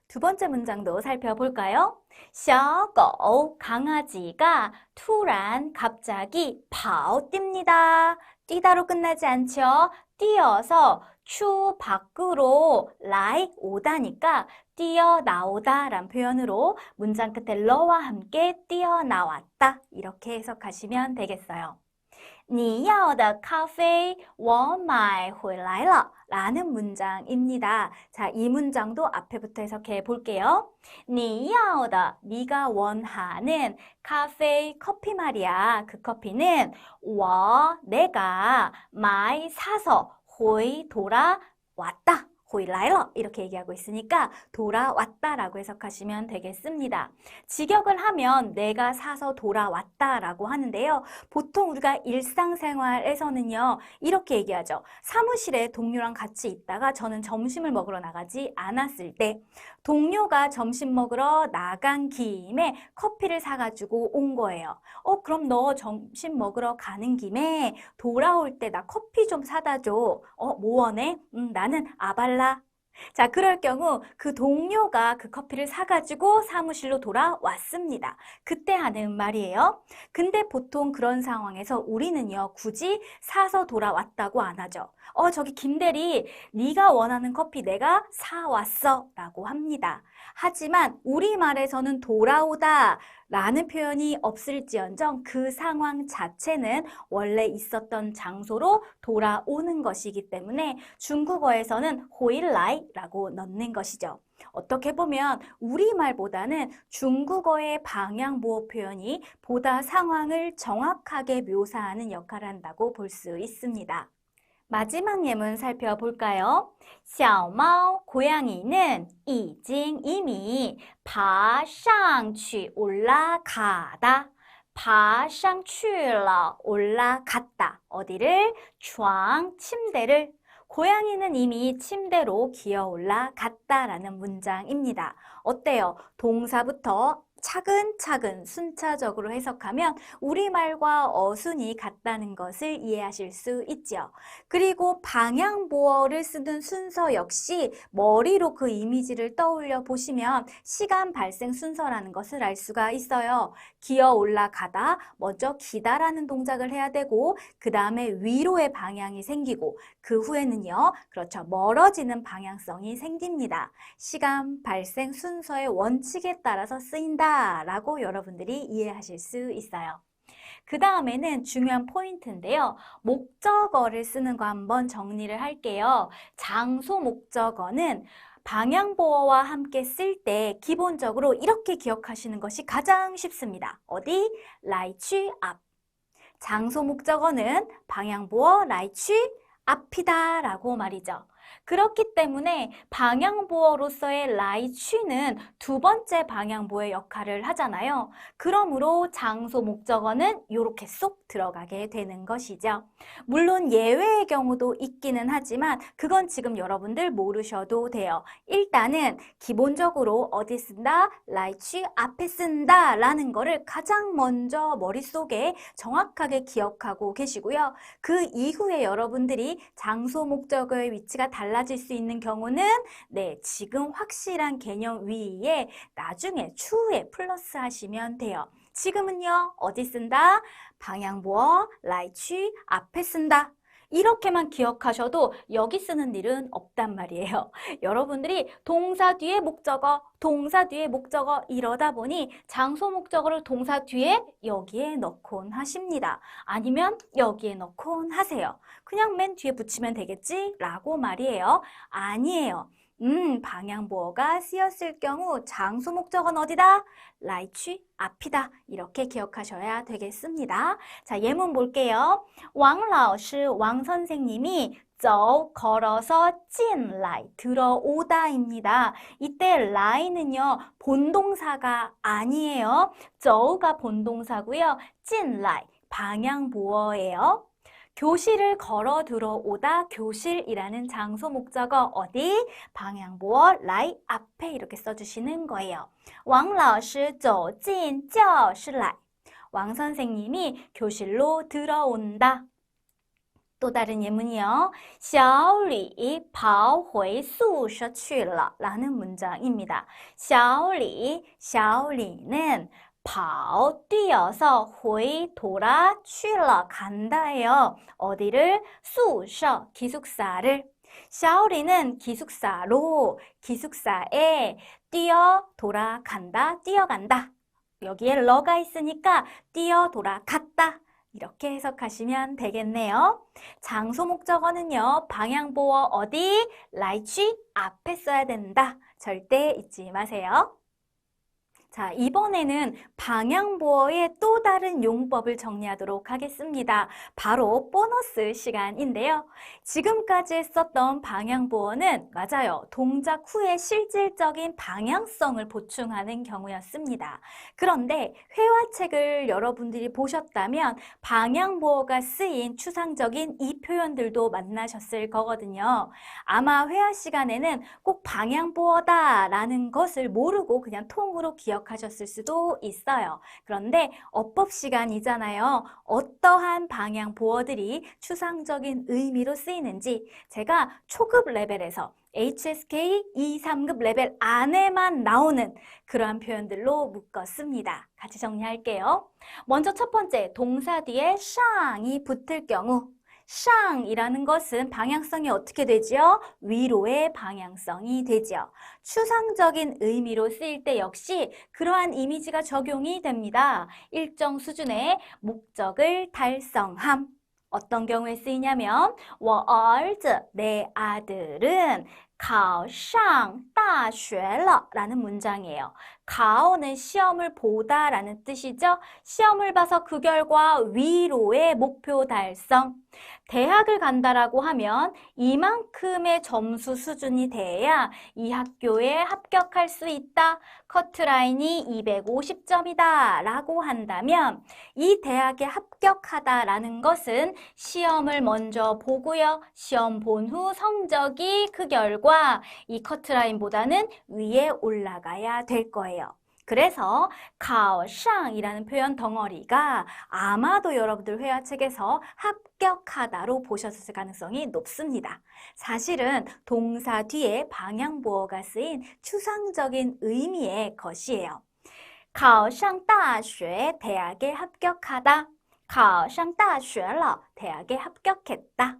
두 번째 문장도 살펴볼까요? 小狗, 강아지가 突然, 갑자기 跑, 뜁니다. 뛰다로 끝나지 않죠? 뛰어서 出 밖으로, 라 오다니까 뛰어나오다 라는 표현으로 문장 끝에 러와 함께 뛰어나왔다 이렇게 해석하시면 되겠어요. 你要的咖啡我买回来了 라는 문장입니다. 자, 이 문장도 앞에부터 해석해 볼게요. 你要的, 네가 원하는 咖啡, 커피 말이야. 그 커피는 我, 내가 买, 사서 回, 돌아왔다. 回来了 이렇게 얘기하고 있으니까 돌아왔다라고 해석하시면 되겠습니다. 직역을 하면 내가 사서 돌아왔다라고 하는데요. 보통 우리가 일상생활에서는요. 이렇게 얘기하죠. 사무실에 동료랑 같이 있다가 저는 점심을 먹으러 나가지 않았을 때 동료가 점심 먹으러 나간 김에 커피를 사가지고 온 거예요. 그럼 너 점심 먹으러 가는 김에 돌아올 때 나 커피 좀 사다 줘. 뭐 원해? 나는 아발라 자, 그럴 경우 그 동료가 그 커피를 사가지고 사무실로 돌아왔습니다. 그때 하는 말이에요. 근데 보통 그런 상황에서 우리는요, 굳이 사서 돌아왔다고 안 하죠. 저기 김대리, 네가 원하는 커피 내가 사왔어 라고 합니다. 하지만 우리말에서는 돌아오다 라는 표현이 없을지언정 그 상황 자체는 원래 있었던 장소로 돌아오는 것이기 때문에 중국어에서는 호일라이라고 넣는 것이죠. 어떻게 보면 우리말보다는 중국어의 방향보호 표현이 보다 상황을 정확하게 묘사하는 역할을 한다고 볼 수 있습니다. 마지막 예문 살펴볼까요? 小猫 고양이는 이미 爬上去 올라가다. 爬上去了 올라갔다. 어디를? 床 침대를. 고양이는 이미 침대로 기어 올라갔다라는 문장입니다. 어때요? 동사부터 차근차근 순차적으로 해석하면 우리말과 어순이 같다는 것을 이해하실 수 있죠. 그리고 방향보어를 쓰는 순서 역시 머리로 그 이미지를 떠올려 보시면 시간 발생 순서라는 것을 알 수가 있어요. 기어 올라가다, 먼저 기다라는 동작을 해야 되고 그 다음에 위로의 방향이 생기고 그 후에는요, 그렇죠, 멀어지는 방향성이 생깁니다. 시간 발생 순서의 원칙에 따라서 쓰인다 라고 여러분들이 이해하실 수 있어요. 그 다음에는 중요한 포인트인데요. 목적어를 쓰는 거 한번 정리를 할게요. 장소 목적어는 방향보어와 함께 쓸 때 기본적으로 이렇게 기억하시는 것이 가장 쉽습니다. 어디? 来去 앞. 장소 목적어는 방향보어 来去 앞이다 라고 말이죠. 그렇기 때문에 방향보어로서의 来去는 두 번째 방향보의 역할을 하잖아요. 그러므로 장소 목적어는 이렇게 쏙 들어가게 되는 것이죠. 물론 예외의 경우도 있기는 하지만 그건 지금 여러분들 모르셔도 돼요. 일단은 기본적으로 어디 쓴다? 来去 앞에 쓴다 라는 거를 가장 먼저 머릿속에 정확하게 기억하고 계시고요. 그 이후에 여러분들이 장소 목적어의 위치가 달라질 수 있는 경우는 지금 확실한 개념 위에 나중에 추후에 플러스 하시면 돼요. 지금은요, 어디 쓴다? 방향보어, 来去 앞에 쓴다. 이렇게만 기억하셔도 여기 쓰는 일은 없단 말이에요. 여러분들이 동사 뒤에 목적어, 동사 뒤에 목적어 이러다 보니 장소 목적어를 동사 뒤에 여기에 넣곤 하십니다. 아니면 여기에 넣곤 하세요. 그냥 맨 뒤에 붙이면 되겠지? 라고 말이에요. 아니에요. 방향보어가 쓰였을 경우 장소 목적어는 어디다? 来去 앞이다. 이렇게 기억하셔야 되겠습니다. 자, 예문 볼게요. 왕老师, 왕 선생님이 走, 걸어서 进来, 들어오다입니다. 이때 라이는요, 본동사가 아니에요. 走가 본동사고요. 进来, 방향보어예요. 교실을 걸어 들어오다, 교실이라는 장소 목적어 어디? 방향보어 来 앞에 이렇게 써주시는 거예요. 王老师走进教室来. 왕 선생님이 교실로 들어온다. 또 다른 예문이요. 小李跑回宿舍去了 라는 문장입니다. 小李는 跑, 뛰어서 回, 돌아, 去了, 간다예요. 어디를? 宿舍, 기숙사를. 小李는 기숙사로, 기숙사에 뛰어, 돌아간다, 뛰어간다. 여기에 러가 있으니까 뛰어, 돌아갔다. 이렇게 해석하시면 되겠네요. 장소 목적어는요, 방향보어 어디? 来去 앞에 써야 된다. 절대 잊지 마세요. 자, 이번에는 방향보어의 또 다른 용법을 정리하도록 하겠습니다. 바로 보너스 시간인데요. 지금까지 했었던 방향보어는 맞아요. 동작 후에 실질적인 방향성을 보충하는 경우였습니다. 그런데 회화책을 여러분들이 보셨다면 방향보어가 쓰인 추상적인 이 표현들도 만나셨을 거거든요. 아마 회화 시간에는 꼭 방향보어다라는 것을 모르고 그냥 통으로 기억하시고 기억하셨을 수도 있어요. 그런데 어법 시간이잖아요. 어떠한 방향 보어들이 추상적인 의미로 쓰이는지 제가 초급 레벨에서 HSK 2, 3급 레벨 안에만 나오는 그러한 표현들로 묶었습니다. 같이 정리할게요. 먼저 첫 번째, 동사 뒤에 샹이 붙을 경우 샹이라는 것은 방향성이 어떻게 되죠? 위로의 방향성이 되죠. 추상적인 의미로 쓰일 때 역시 그러한 이미지가 적용이 됩니다. 일정 수준의 목적을 달성함. 어떤 경우에 쓰이냐면 我儿子, 내 아들은 考上大学了 라는 문장이에요. 考는 시험을 보다 라는 뜻이죠. 시험을 봐서 그 결과 위로의 목표 달성. 대학을 간다라고 하면 이만큼의 점수 수준이 돼야 이 학교에 합격할 수 있다. 커트라인이 250점이다 라고 한다면 이 대학에 합격하다라는 것은 시험을 먼저 보고요. 시험 본 후 성적이 그 결과 이 커트라인보다는 위에 올라가야 될 거예요. 그래서 考上이라는 표현 덩어리가 아마도 여러분들 회화책에서 합격하다로 보셨을 가능성이 높습니다. 사실은 동사 뒤에 방향보어가 쓰인 추상적인 의미의 것이에요. 考上大学, 대학에 합격하다. 考上大学了, 대학에 합격했다.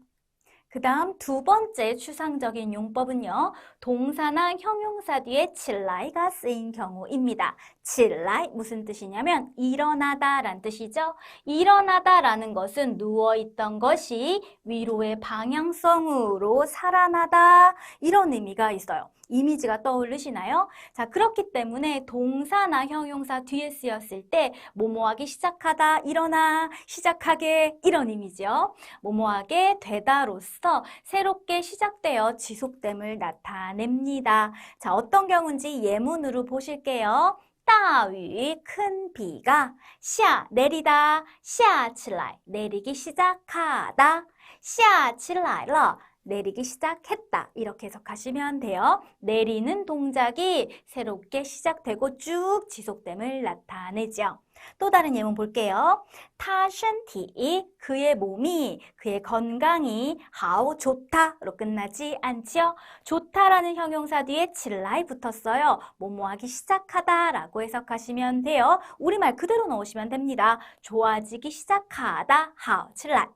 그 다음 두 번째 추상적인 용법은요. 동사나 형용사 뒤에 칠라이가 쓰인 경우입니다. 칠라이 무슨 뜻이냐면 일어나다 라는 뜻이죠. 일어나다 라는 것은 누워있던 것이 위로의 방향성으로 살아나다 이런 의미가 있어요. 이미지가 떠오르시나요? 자, 그렇기 때문에 동사나 형용사 뒤에 쓰였을 때 뭐뭐하기 시작하다, 일어나, 시작하게 이런 의미죠. 뭐뭐하게 되다로서 새롭게 시작되어 지속됨을 나타냅니다. 자, 어떤 경우인지 예문으로 보실게요. 大雨, 큰 비가 下, 내리다, 下起来, 내리기 시작하다, 下起来了, 내리기 시작했다. 이렇게 해석하시면 돼요. 내리는 동작이 새롭게 시작되고 쭉 지속됨을 나타내죠. 또 다른 예문 볼게요. 他身体, 그의 몸이, 그의 건강이 好, 좋다로 끝나지 않죠. 좋다라는 형용사 뒤에 칠라이 붙었어요. 뭐뭐하기 시작하다 라고 해석하시면 돼요. 우리말 그대로 넣으시면 됩니다. 좋아지기 시작하다, 好起来.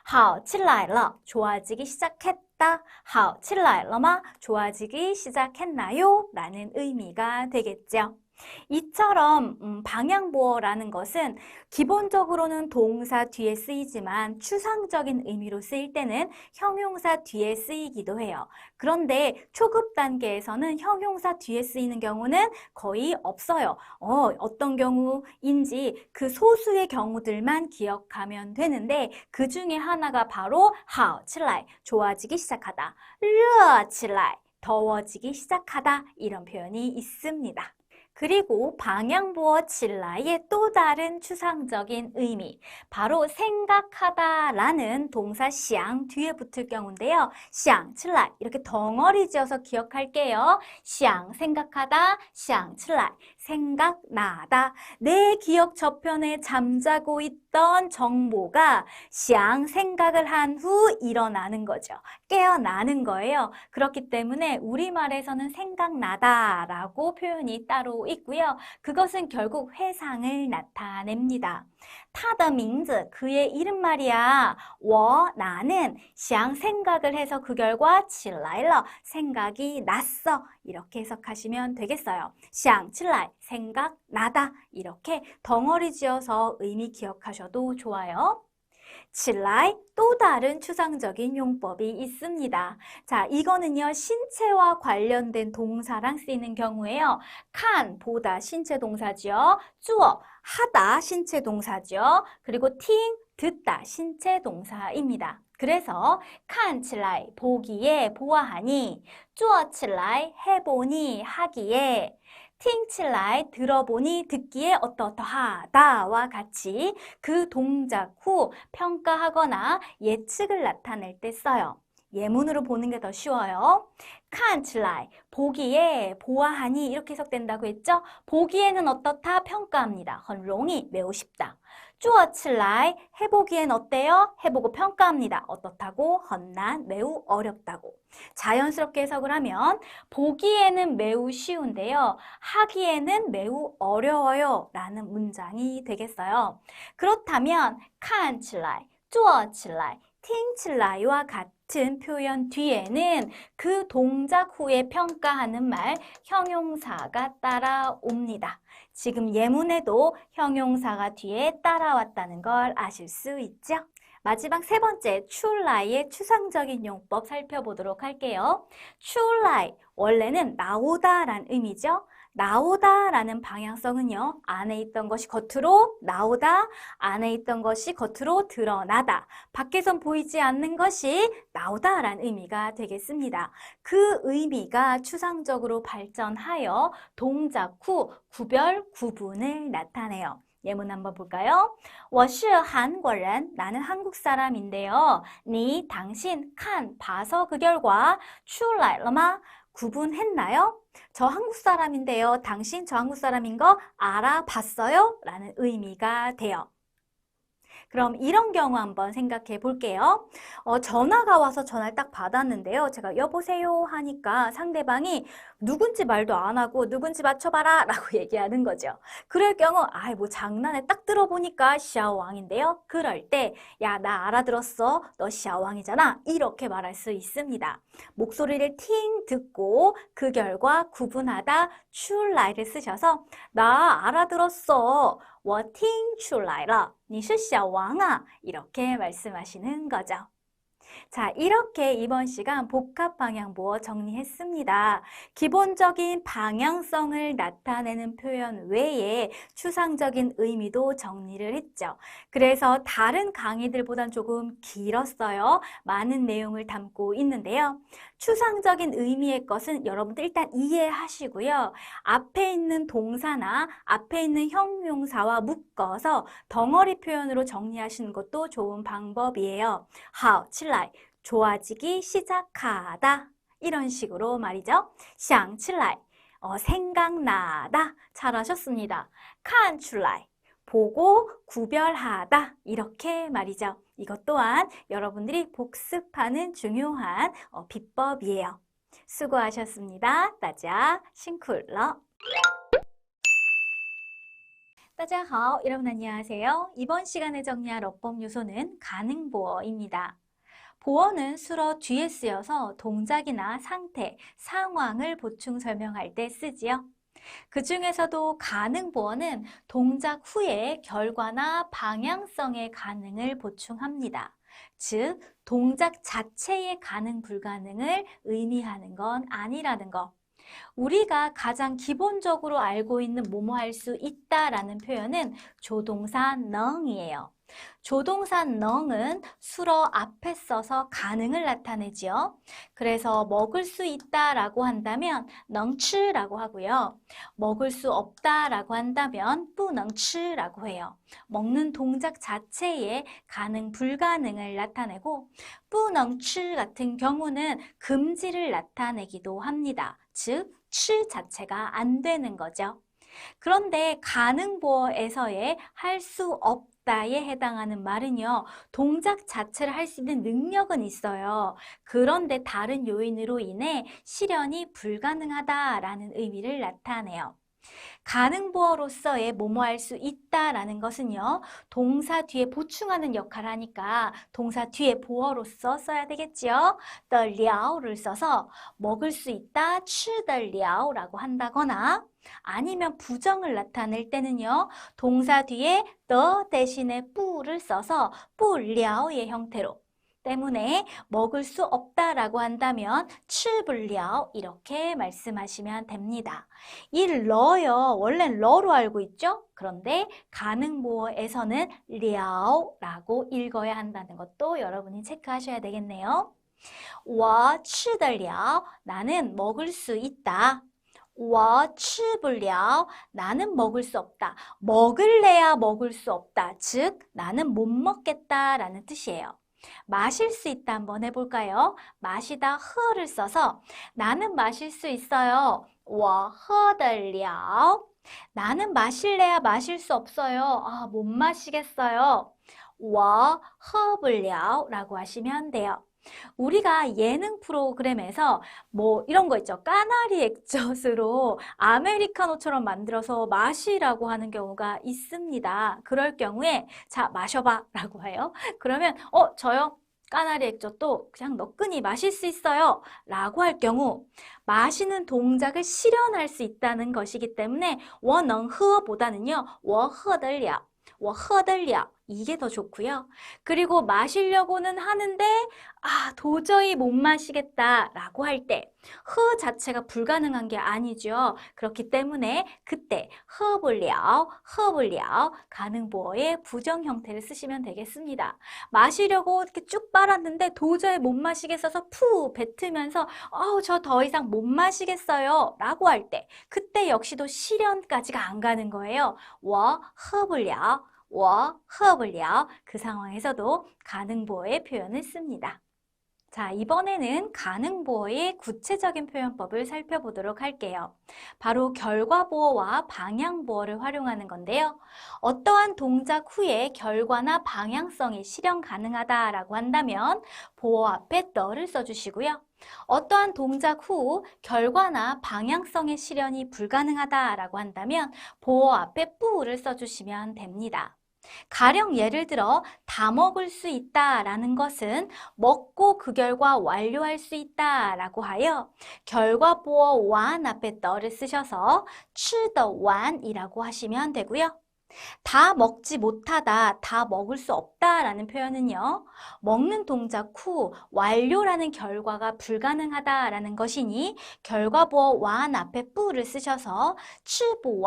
好起来了, 좋아지기 시작했다. 好起来了吗? 좋아지기 시작했나요? 라는 의미가 되겠죠. 이처럼 방향보어라는 것은 기본적으로는 동사 뒤에 쓰이지만 추상적인 의미로 쓰일 때는 형용사 뒤에 쓰이기도 해요. 그런데 초급 단계에서는 형용사 뒤에 쓰이는 경우는 거의 없어요. 어떤 경우인지 그 소수의 경우들만 기억하면 되는데 그 중에 하나가 바로 好起来, 좋아지기 시작하다, 热起来, 더워지기 시작하다 이런 표현이 있습니다. 그리고 방향보어 칠라의 또 다른 추상적인 의미, 바로 생각하다라는 동사 想 뒤에 붙을 경우인데요. 想起来 이렇게 덩어리 지어서 기억할게요. 想 생각하다, 想起来 생각나다. 내 기억 저편에 잠자고 있던 정보가 想 생각을 한 후 일어나는 거죠. 깨어나는 거예요. 그렇기 때문에 우리말에서는 생각나다라고 표현이 따로 있고요. 그것은 결국 회상을 나타냅니다. 他的名字, 그의 이름 말이야. 我, 나는 想 생각을 해서 그 결과 起来了, 생각이 났어. 이렇게 해석하시면 되겠어요. 想起来, 생각나다. 이렇게 덩어리 지어서 의미 기억하셔도 좋아요. 칠라이 또 다른 추상적인 용법이 있습니다. 자, 이거는요, 신체와 관련된 동사랑 쓰이는 경우에요. 칸, 보다 신체 동사죠. 쭈어, 하다 신체 동사죠. 그리고 팅, 듣다 신체 동사입니다. 그래서 칸 칠라이, 보기에, 보아하니, 쭈어 칠라이, 해보니, 하기에, 팅 칠라이, 들어보니, 듣기에 어떠어떠하다와 같이 그 동작 후 평가하거나 예측을 나타낼 때 써요. 예문으로 보는 게 더 쉬워요. 看起来, 보기에, 보아하니 이렇게 해석된다고 했죠? 보기에는 어떻다? 평가합니다. 很容易, 매우 쉽다. 做起来, 해보기엔 어때요? 해보고 평가합니다. 어떻다고? 很难, 매우 어렵다고. 자연스럽게 해석을 하면 보기에는 매우 쉬운데요. 하기에는 매우 어려워요 라는 문장이 되겠어요. 그렇다면 看起来, 做起来, 听起来와 같은 표현 뒤에는 그 동작 후에 평가하는 말 형용사가 따라옵니다. 지금 예문에도 형용사가 뒤에 따라왔다는 걸 아실 수 있죠? 마지막 세 번째, 출라의 추상적인 용법 살펴보도록 할게요. 출라, 원래는 나오다란 의미죠. 나오다라는 방향성은요, 안에 있던 것이 겉으로 나오다, 안에 있던 것이 겉으로 드러나다, 밖에선 보이지 않는 것이 나오다라는 의미가 되겠습니다. 그 의미가 추상적으로 발전하여 동작 후 구별, 구분을 나타내요. 예문 한번 볼까요? 我是韩国人, 나는 한국 사람인데요. 你, 당신, 看, 봐서 그 결과 出来了吗? 구분했나요? 저 한국 사람인데요. 당신 저 한국 사람인 거 알아봤어요? 라는 의미가 돼요. 그럼 이런 경우 한번 생각해 볼게요. 전화가 와서 전화를 딱 받았는데요. 제가 여보세요 하니까 상대방이 누군지 말도 안 하고 누군지 맞춰봐라 라고 얘기하는 거죠. 그럴 경우 뭐 장난에 딱 들어보니까 샤오왕인데요. 그럴 때 야, 나 알아들었어. 너 샤오왕이잖아. 이렇게 말할 수 있습니다. 목소리를 팅 듣고 그 결과 구분하다 출라이를 쓰셔서 나 알아들었어. 我听出来了,你是小王啊. 이렇게 말씀하시는 거죠. 자, 이렇게 이번 시간 복합 방향부어 정리했습니다. 기본적인 방향성을 나타내는 표현 외에 추상적인 의미도 정리를 했죠. 그래서 다른 강의들보단 조금 길었어요. 많은 내용을 담고 있는데요. 추상적인 의미의 것은 여러분들 일단 이해하시고요. 앞에 있는 동사나 앞에 있는 형용사와 묶어서 덩어리 표현으로 정리하시는 것도 좋은 방법이에요. 好,起来, 좋아지기 시작하다. 이런 식으로 말이죠. 想起来, 생각나다. 잘하셨습니다. 看出来, 보고 구별하다. 이렇게 말이죠. 이것 또한 여러분들이 복습하는 중요한 비법이에요. 수고하셨습니다. 大家辛苦了. 大家好, 여러분 안녕하세요. 이번 시간에 정리할 어법 요소는 가능보어입니다. 보어는 수러 뒤에 쓰여서 동작이나 상태, 상황을 보충 설명할 때 쓰지요. 그 중에서도 가능보어는 동작 후에 결과나 방향성의 가능을 보충합니다. 즉, 동작 자체의 가능 불가능을 의미하는 건 아니라는 거. 우리가 가장 기본적으로 알고 있는 뭐뭐 할 수 있다라는 표현은 조동사 능이에요. 조동사 능은 수러 앞에 써서 가능을 나타내지요. 그래서 먹을 수 있다라고 한다면 能吃라고 하고요. 먹을 수 없다라고 한다면 不能吃라고 해요. 먹는 동작 자체에 가능 불가능을 나타내고 不能吃 같은 경우는 금지를 나타내기도 합니다. 즉, 吃 자체가 안 되는 거죠. 그런데 가능보어에서의 할 수 없다에 해당하는 말은요, 동작 자체를 할 수 있는 능력은 있어요. 그런데 다른 요인으로 인해 실현이 불가능하다라는 의미를 나타내요. 가능보어로서의 뭐뭐 할 수 있다라는 것은요, 동사 뒤에 보충하는 역할을 하니까 동사 뒤에 보어로서 써야 되겠죠. 的了를 써서 먹을 수 있다, 吃的了라고 한다거나 아니면 부정을 나타낼 때는요, 동사 뒤에 的 대신에 不를 써서 不了의 형태로 때문에 먹을 수 없다라고 한다면 吃不了 이렇게 말씀하시면 됩니다. 이 러요, 원래 러로 알고 있죠? 그런데 가능보어에서는 了라고 읽어야 한다는 것도 여러분이 체크하셔야 되겠네요. 我吃得了, 나는 먹을 수 있다. 我吃不了, 나는 먹을 수 없다. 먹을래야 먹을 수 없다. 즉, 나는 못 먹겠다라는 뜻이에요. 마실 수 있다 한번 해볼까요? 마시다 허를 써서 나는 마실 수 있어요. 我喝得了. 나는 마실래야 마실 수 없어요. 아, 못 마시겠어요. 我喝不了라고 하시면 돼요. 우리가 예능 프로그램에서 뭐 이런 거 있죠. 까나리 액젓으로 아메리카노처럼 만들어서 마시라고 하는 경우가 있습니다. 그럴 경우에 자, 마셔봐 라고 해요. 그러면 저요? 까나리 액젓도 그냥 너끈히 마실 수 있어요 라고 할 경우 마시는 동작을 실현할 수 있다는 것이기 때문에 我能喝보다는요 我喝得了 我喝得了 이게 더 좋고요. 그리고 마시려고는 하는데 도저히 못 마시겠다 라고 할 때 허 자체가 불가능한 게 아니죠. 그렇기 때문에 그때 허불려 가능보어의 부정 형태를 쓰시면 되겠습니다. 마시려고 이렇게 쭉 빨았는데 도저히 못 마시겠어서 푸 뱉으면서 저 더 이상 못 마시겠어요 라고 할 때 그때 역시도 실현까지가 안 가는 거예요. 我喝不了我喝不了 그 상황에서도 가능보어의 표현을 씁니다. 자, 이번에는 가능보어의 구체적인 표현법을 살펴보도록 할게요. 바로 결과보어와 방향보어를 활용하는 건데요. 어떠한 동작 후에 결과나 방향성이 실현 가능하다라고 한다면 보어 앞에 the를 써주시고요. 어떠한 동작 후 결과나 방향성의 실현이 불가능하다라고 한다면 보어 앞에 뿌를 써주시면 됩니다. 가령 예를 들어 다 먹을 수 있다라는 것은 먹고 그 결과 완료할 수 있다라고 하여 결과보어 완 앞에 the를 쓰셔서 吃得完이라고 하시면 되고요. 다 먹지 못하다, 다 먹을 수 없다라는 표현은요. 먹는 동작 후 완료라는 결과가 불가능하다라는 것이니 결과보어 완 앞에 뿌를 쓰셔서 吃不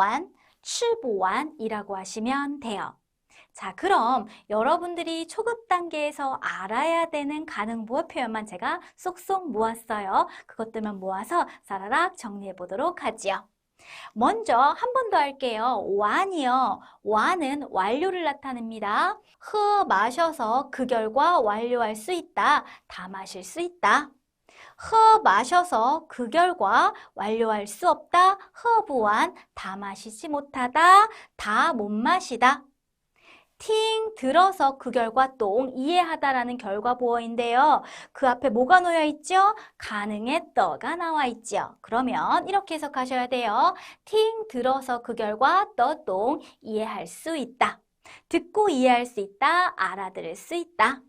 完이라고 하시면 돼요. 자, 그럼 여러분들이 초급 단계에서 알아야 되는 가능보어 표현만 제가 쏙쏙 모았어요. 그것들만 모아서 사라락 정리해 보도록 하지요. 먼저 한 번 더 할게요. 완이요. 완은 완료를 나타냅니다. 마셔서 그 결과 완료할 수 있다. 다 마실 수 있다. 마셔서 그 결과 완료할 수 없다. 부완 다 마시지 못하다. 다 못 마시다. 팅 들어서 그 결과 똥 이해하다라는 결과 보어인데요. 그 앞에 뭐가 놓여 있죠? 가능의 떠가 나와 있죠. 그러면 이렇게 해석하셔야 돼요. 팅 들어서 그 결과 똥 이해할 수 있다. 듣고 이해할 수 있다. 알아들을 수 있다.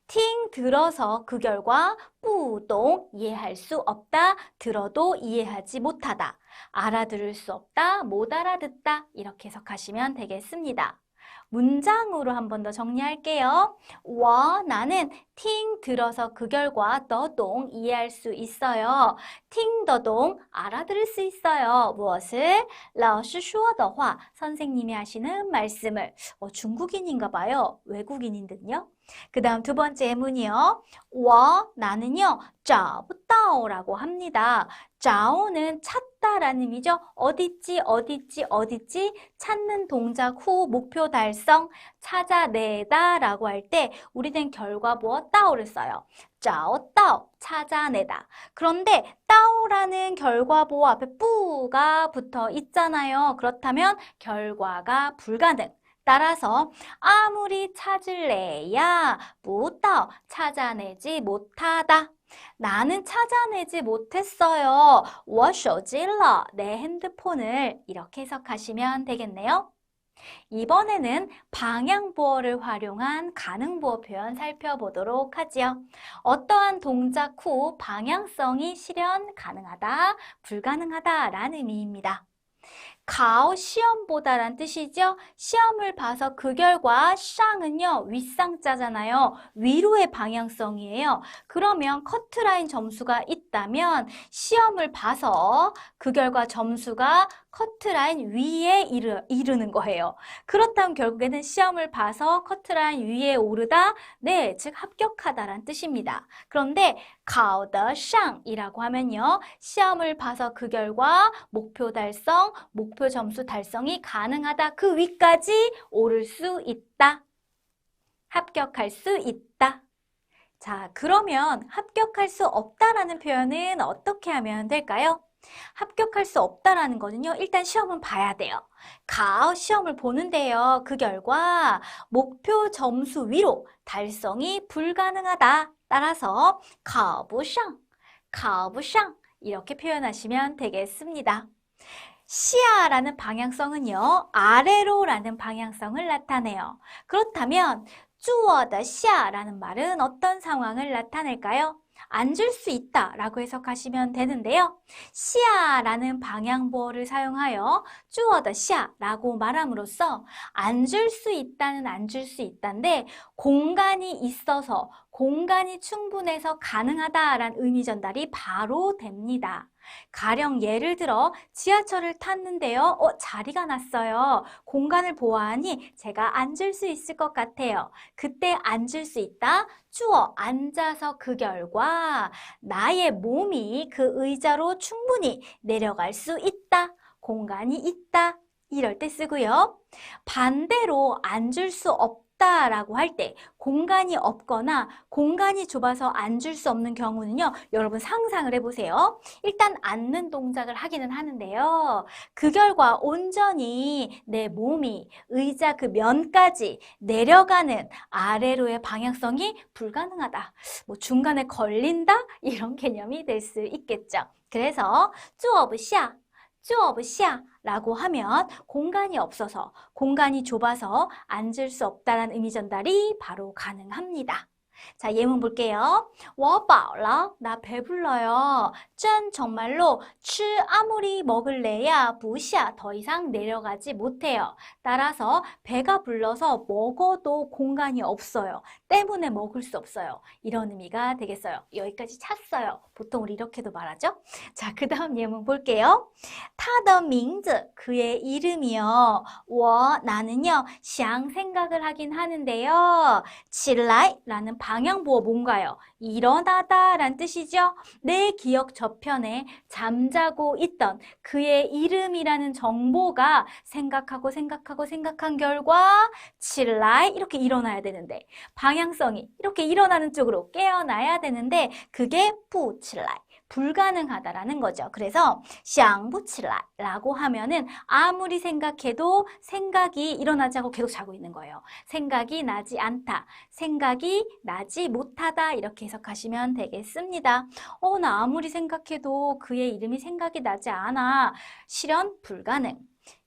팅 들어서 그 결과 뿌똥 이해할 수 없다. 들어도 이해하지 못하다. 알아들을 수 없다. 못 알아듣다. 이렇게 해석하시면 되겠습니다. 문장으로 한 번 더 정리할게요. 나는 팅 들어서 그 결과 더동 이해할 수 있어요. 팅 더동 알아들을 수 있어요. 무엇을? 老师说的话 선생님이 하시는 말씀을. 중국인인가 봐요. 외국인인데요. 그 다음 두 번째 예문이요. 나는요 找不到라고 합니다. 找는 찾다라는 의미죠. 어딨지 찾는 동작 후 목표 달성 찾아내다 라고 할 때 우리는 결과보어 到를 써요. 找到 찾아내다. 그런데 到라는 결과보어 앞에 뿌가 붙어 있잖아요. 그렇다면 결과가 불가능. 따라서 아무리 찾을래야 不到 찾아내지 못하다. 나는 찾아내지 못했어요. 我手机了 내 핸드폰을 이렇게 해석하시면 되겠네요. 이번에는 방향보어를 활용한 가능보어 표현 살펴보도록 하지요. 어떠한 동작 후 방향성이 실현 가능하다, 불가능하다 라는 의미입니다. 가오 시험보다란 뜻이죠. 시험을 봐서 그 결과 쌍은요 윗상자잖아요. 위로의 방향성이에요. 그러면 커트라인 점수가 있다면 시험을 봐서 그 결과 점수가 커트라인 위에 이르는 거예요. 그렇다면 결국에는 시험을 봐서 커트라인 위에 오르다, 네, 즉 합격하다란 뜻입니다. 그런데 考得上이라고 하면요. 시험을 봐서 그 결과 목표 달성, 목표 점수 달성이 가능하다. 그 위까지 오를 수 있다. 합격할 수 있다. 자, 그러면 합격할 수 없다라는 표현은 어떻게 하면 될까요? 합격할 수 없다라는 거는요, 일단 시험은 봐야 돼요. 시험을 보는데요. 그 결과 목표 점수 위로 달성이 불가능하다. 따라서 考不上 이렇게 표현하시면 되겠습니다. 시야라는 방향성은요, 아래로라는 방향성을 나타내요. 그렇다면 坐得下라는 말은 어떤 상황을 나타낼까요? 앉을 수 있다 라고 해석하시면 되는데요. 시야라는 방향보어를 사용하여 坐得下라고 말함으로써 앉을 수 있다는 앉을 수 있다인데 공간이 있어서 공간이 충분해서 가능하다라는 의미 전달이 바로 됩니다. 가령 예를 들어 지하철을 탔는데요. 자리가 났어요. 공간을 보아하니 제가 앉을 수 있을 것 같아요. 그때 앉을 수 있다. 앉아서 그 결과 나의 몸이 그 의자로 충분히 내려갈 수 있다. 공간이 있다. 이럴 때 쓰고요. 반대로 앉을 수 없다라고 할 때 공간이 없거나 공간이 좁아서 앉을 수 없는 경우는요. 여러분 상상을 해보세요. 일단 앉는 동작을 하기는 하는데요. 그 결과 온전히 내 몸이 의자 그 면까지 내려가는 아래로의 방향성이 불가능하다. 뭐 중간에 걸린다? 이런 개념이 될 수 있겠죠. 그래서 坐不下라고 하면 공간이 없어서, 공간이 좁아서 앉을 수 없다는 의미 전달이 바로 가능합니다. 자, 예문 볼게요. 我饱了, 나 배불러요. 真 정말로 吃 아무리 먹을래야 不下 더 이상 내려가지 못해요. 따라서 배가 불러서 먹어도 공간이 없어요. 때문에 먹을 수 없어요. 이런 의미가 되겠어요. 여기까지 찼어요. 보통 우리 이렇게도 말하죠. 자, 그 다음 예문 볼게요. 他的名字 그의 이름이요. 我 나는요. 想 생각을 하긴 하는데요. 起来 라는 방향보어 뭔가요? 일어나다 라는 뜻이죠. 내 기억 저편에 잠자고 있던 그의 이름이라는 정보가 생각한 결과 起来 이렇게 일어나야 되는데 방향성이 이렇게 일어나는 쪽으로 깨어나야 되는데 그게 不起来 불가능하다라는 거죠. 그래서 想不起来 라고 하면은 아무리 생각해도 생각이 일어나지 않고 계속 자고 있는 거예요. 생각이 나지 않다, 생각이 나지 못하다 이렇게 해석하시면 되겠습니다. 나 아무리 생각해도 그의 이름이 생각이 나지 않아. 실현 불가능.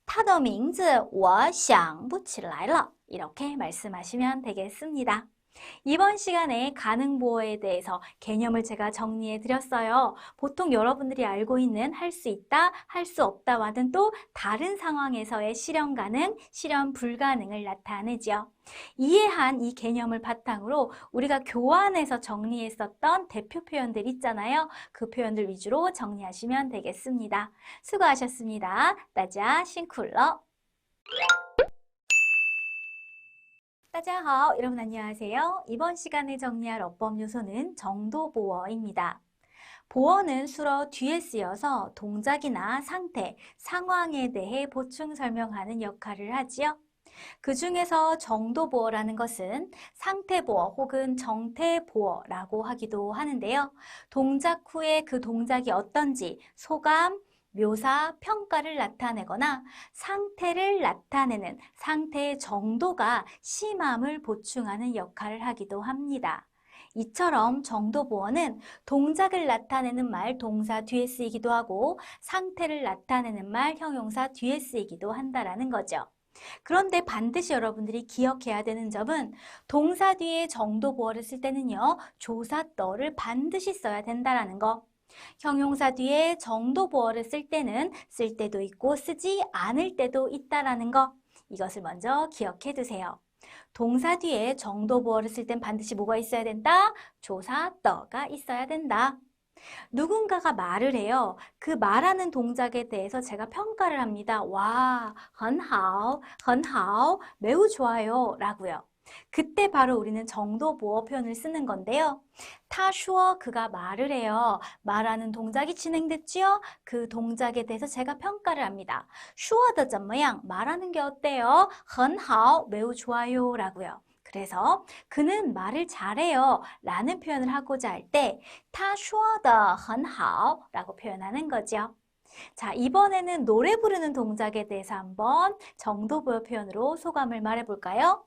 他的名字我想不起来了 이렇게 말씀하시면 되겠습니다. 이번 시간에 가능보어에 대해서 개념을 제가 정리해 드렸어요. 보통 여러분들이 알고 있는 할 수 있다, 할 수 없다와는 또 다른 상황에서의 실현 가능, 실현 불가능을 나타내죠. 이해한 이 개념을 바탕으로 우리가 교환해서 정리했었던 대표 표현들 있잖아요. 그 표현들 위주로 정리하시면 되겠습니다. 수고하셨습니다. 따자 싱쿨러. 大家好, 여러분 안녕하세요. 이번 시간에 정리할 어법 요소는 정도보어입니다. 보어는 수로 뒤에 쓰여서 동작이나 상태, 상황에 대해 보충 설명하는 역할을 하지요. 그 중에서 정도보어라는 것은 상태보어 혹은 정태보어라고 하기도 하는데요. 동작 후에 그 동작이 어떤지 소감, 묘사, 평가를 나타내거나 상태를 나타내는 상태의 정도가 심함을 보충하는 역할을 하기도 합니다. 이처럼 정도보어는 동작을 나타내는 말 동사 뒤에 쓰이기도 하고 상태를 나타내는 말 형용사 뒤에 쓰이기도 한다라는 거죠. 그런데 반드시 여러분들이 기억해야 되는 점은 동사 뒤에 정도보어를 쓸 때는요. 조사 더를 반드시 써야 된다라는 거. 형용사 뒤에 정도보어를 쓸 때는 쓸 때도 있고 쓰지 않을 때도 있다라는 거. 이것을 먼저 기억해 두세요. 동사 뒤에 정도보어를 쓸 땐 반드시 뭐가 있어야 된다? 조사 더가 있어야 된다. 누군가가 말을 해요. 그 말하는 동작에 대해서 제가 평가를 합니다. 와, 很好, 很好, 매우 좋아요 라고요. 그때 바로 우리는 정도보어 표현을 쓰는 건데요. 他说 그가 말을 해요. 말하는 동작이 진행됐지요? 그 동작에 대해서 제가 평가를 합니다. 说得怎么样? 말하는 게 어때요? 很好, 매우 좋아요 라고요. 그래서 그는 말을 잘해요 라는 표현을 하고자 할 때他说得很好라고 표현하는 거죠. 자, 이번에는 노래 부르는 동작에 대해서 한번 정도보여 표현으로 소감을 말해볼까요?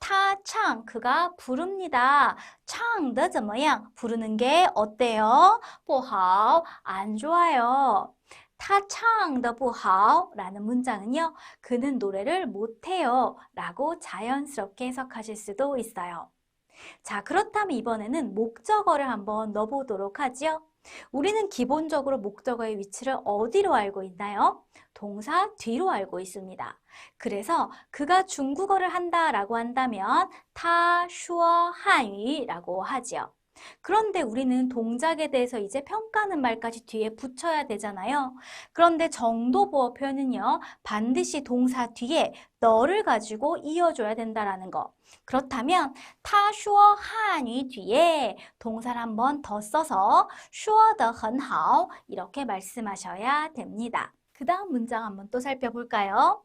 他唱, 그가 부릅니다. 唱得怎么样? 부르는 게 어때요? 不好, 안 좋아요. 他唱得不好 라는 문장은요, 그는 노래를 못해요 라고 자연스럽게 해석하실 수도 있어요. 자, 그렇다면 이번에는 목적어를 한번 넣어보도록 하죠. 우리는 기본적으로 목적어의 위치를 어디로 알고 있나요? 동사 뒤로 알고 있습니다. 그래서 그가 중국어를 한다라고 한다면 他说汉语라고 하죠. 그런데 우리는 동작에 대해서 이제 평가하는 말까지 뒤에 붙여야 되잖아요. 그런데 정도보어 표현은요, 반드시 동사 뒤에 너를 가지고 이어줘야 된다라는 거. 그렇다면 他说汉语 뒤에 동사를 한 번 더 써서 说得很好 이렇게 말씀하셔야 됩니다. 그 다음 문장 한번 또 살펴볼까요?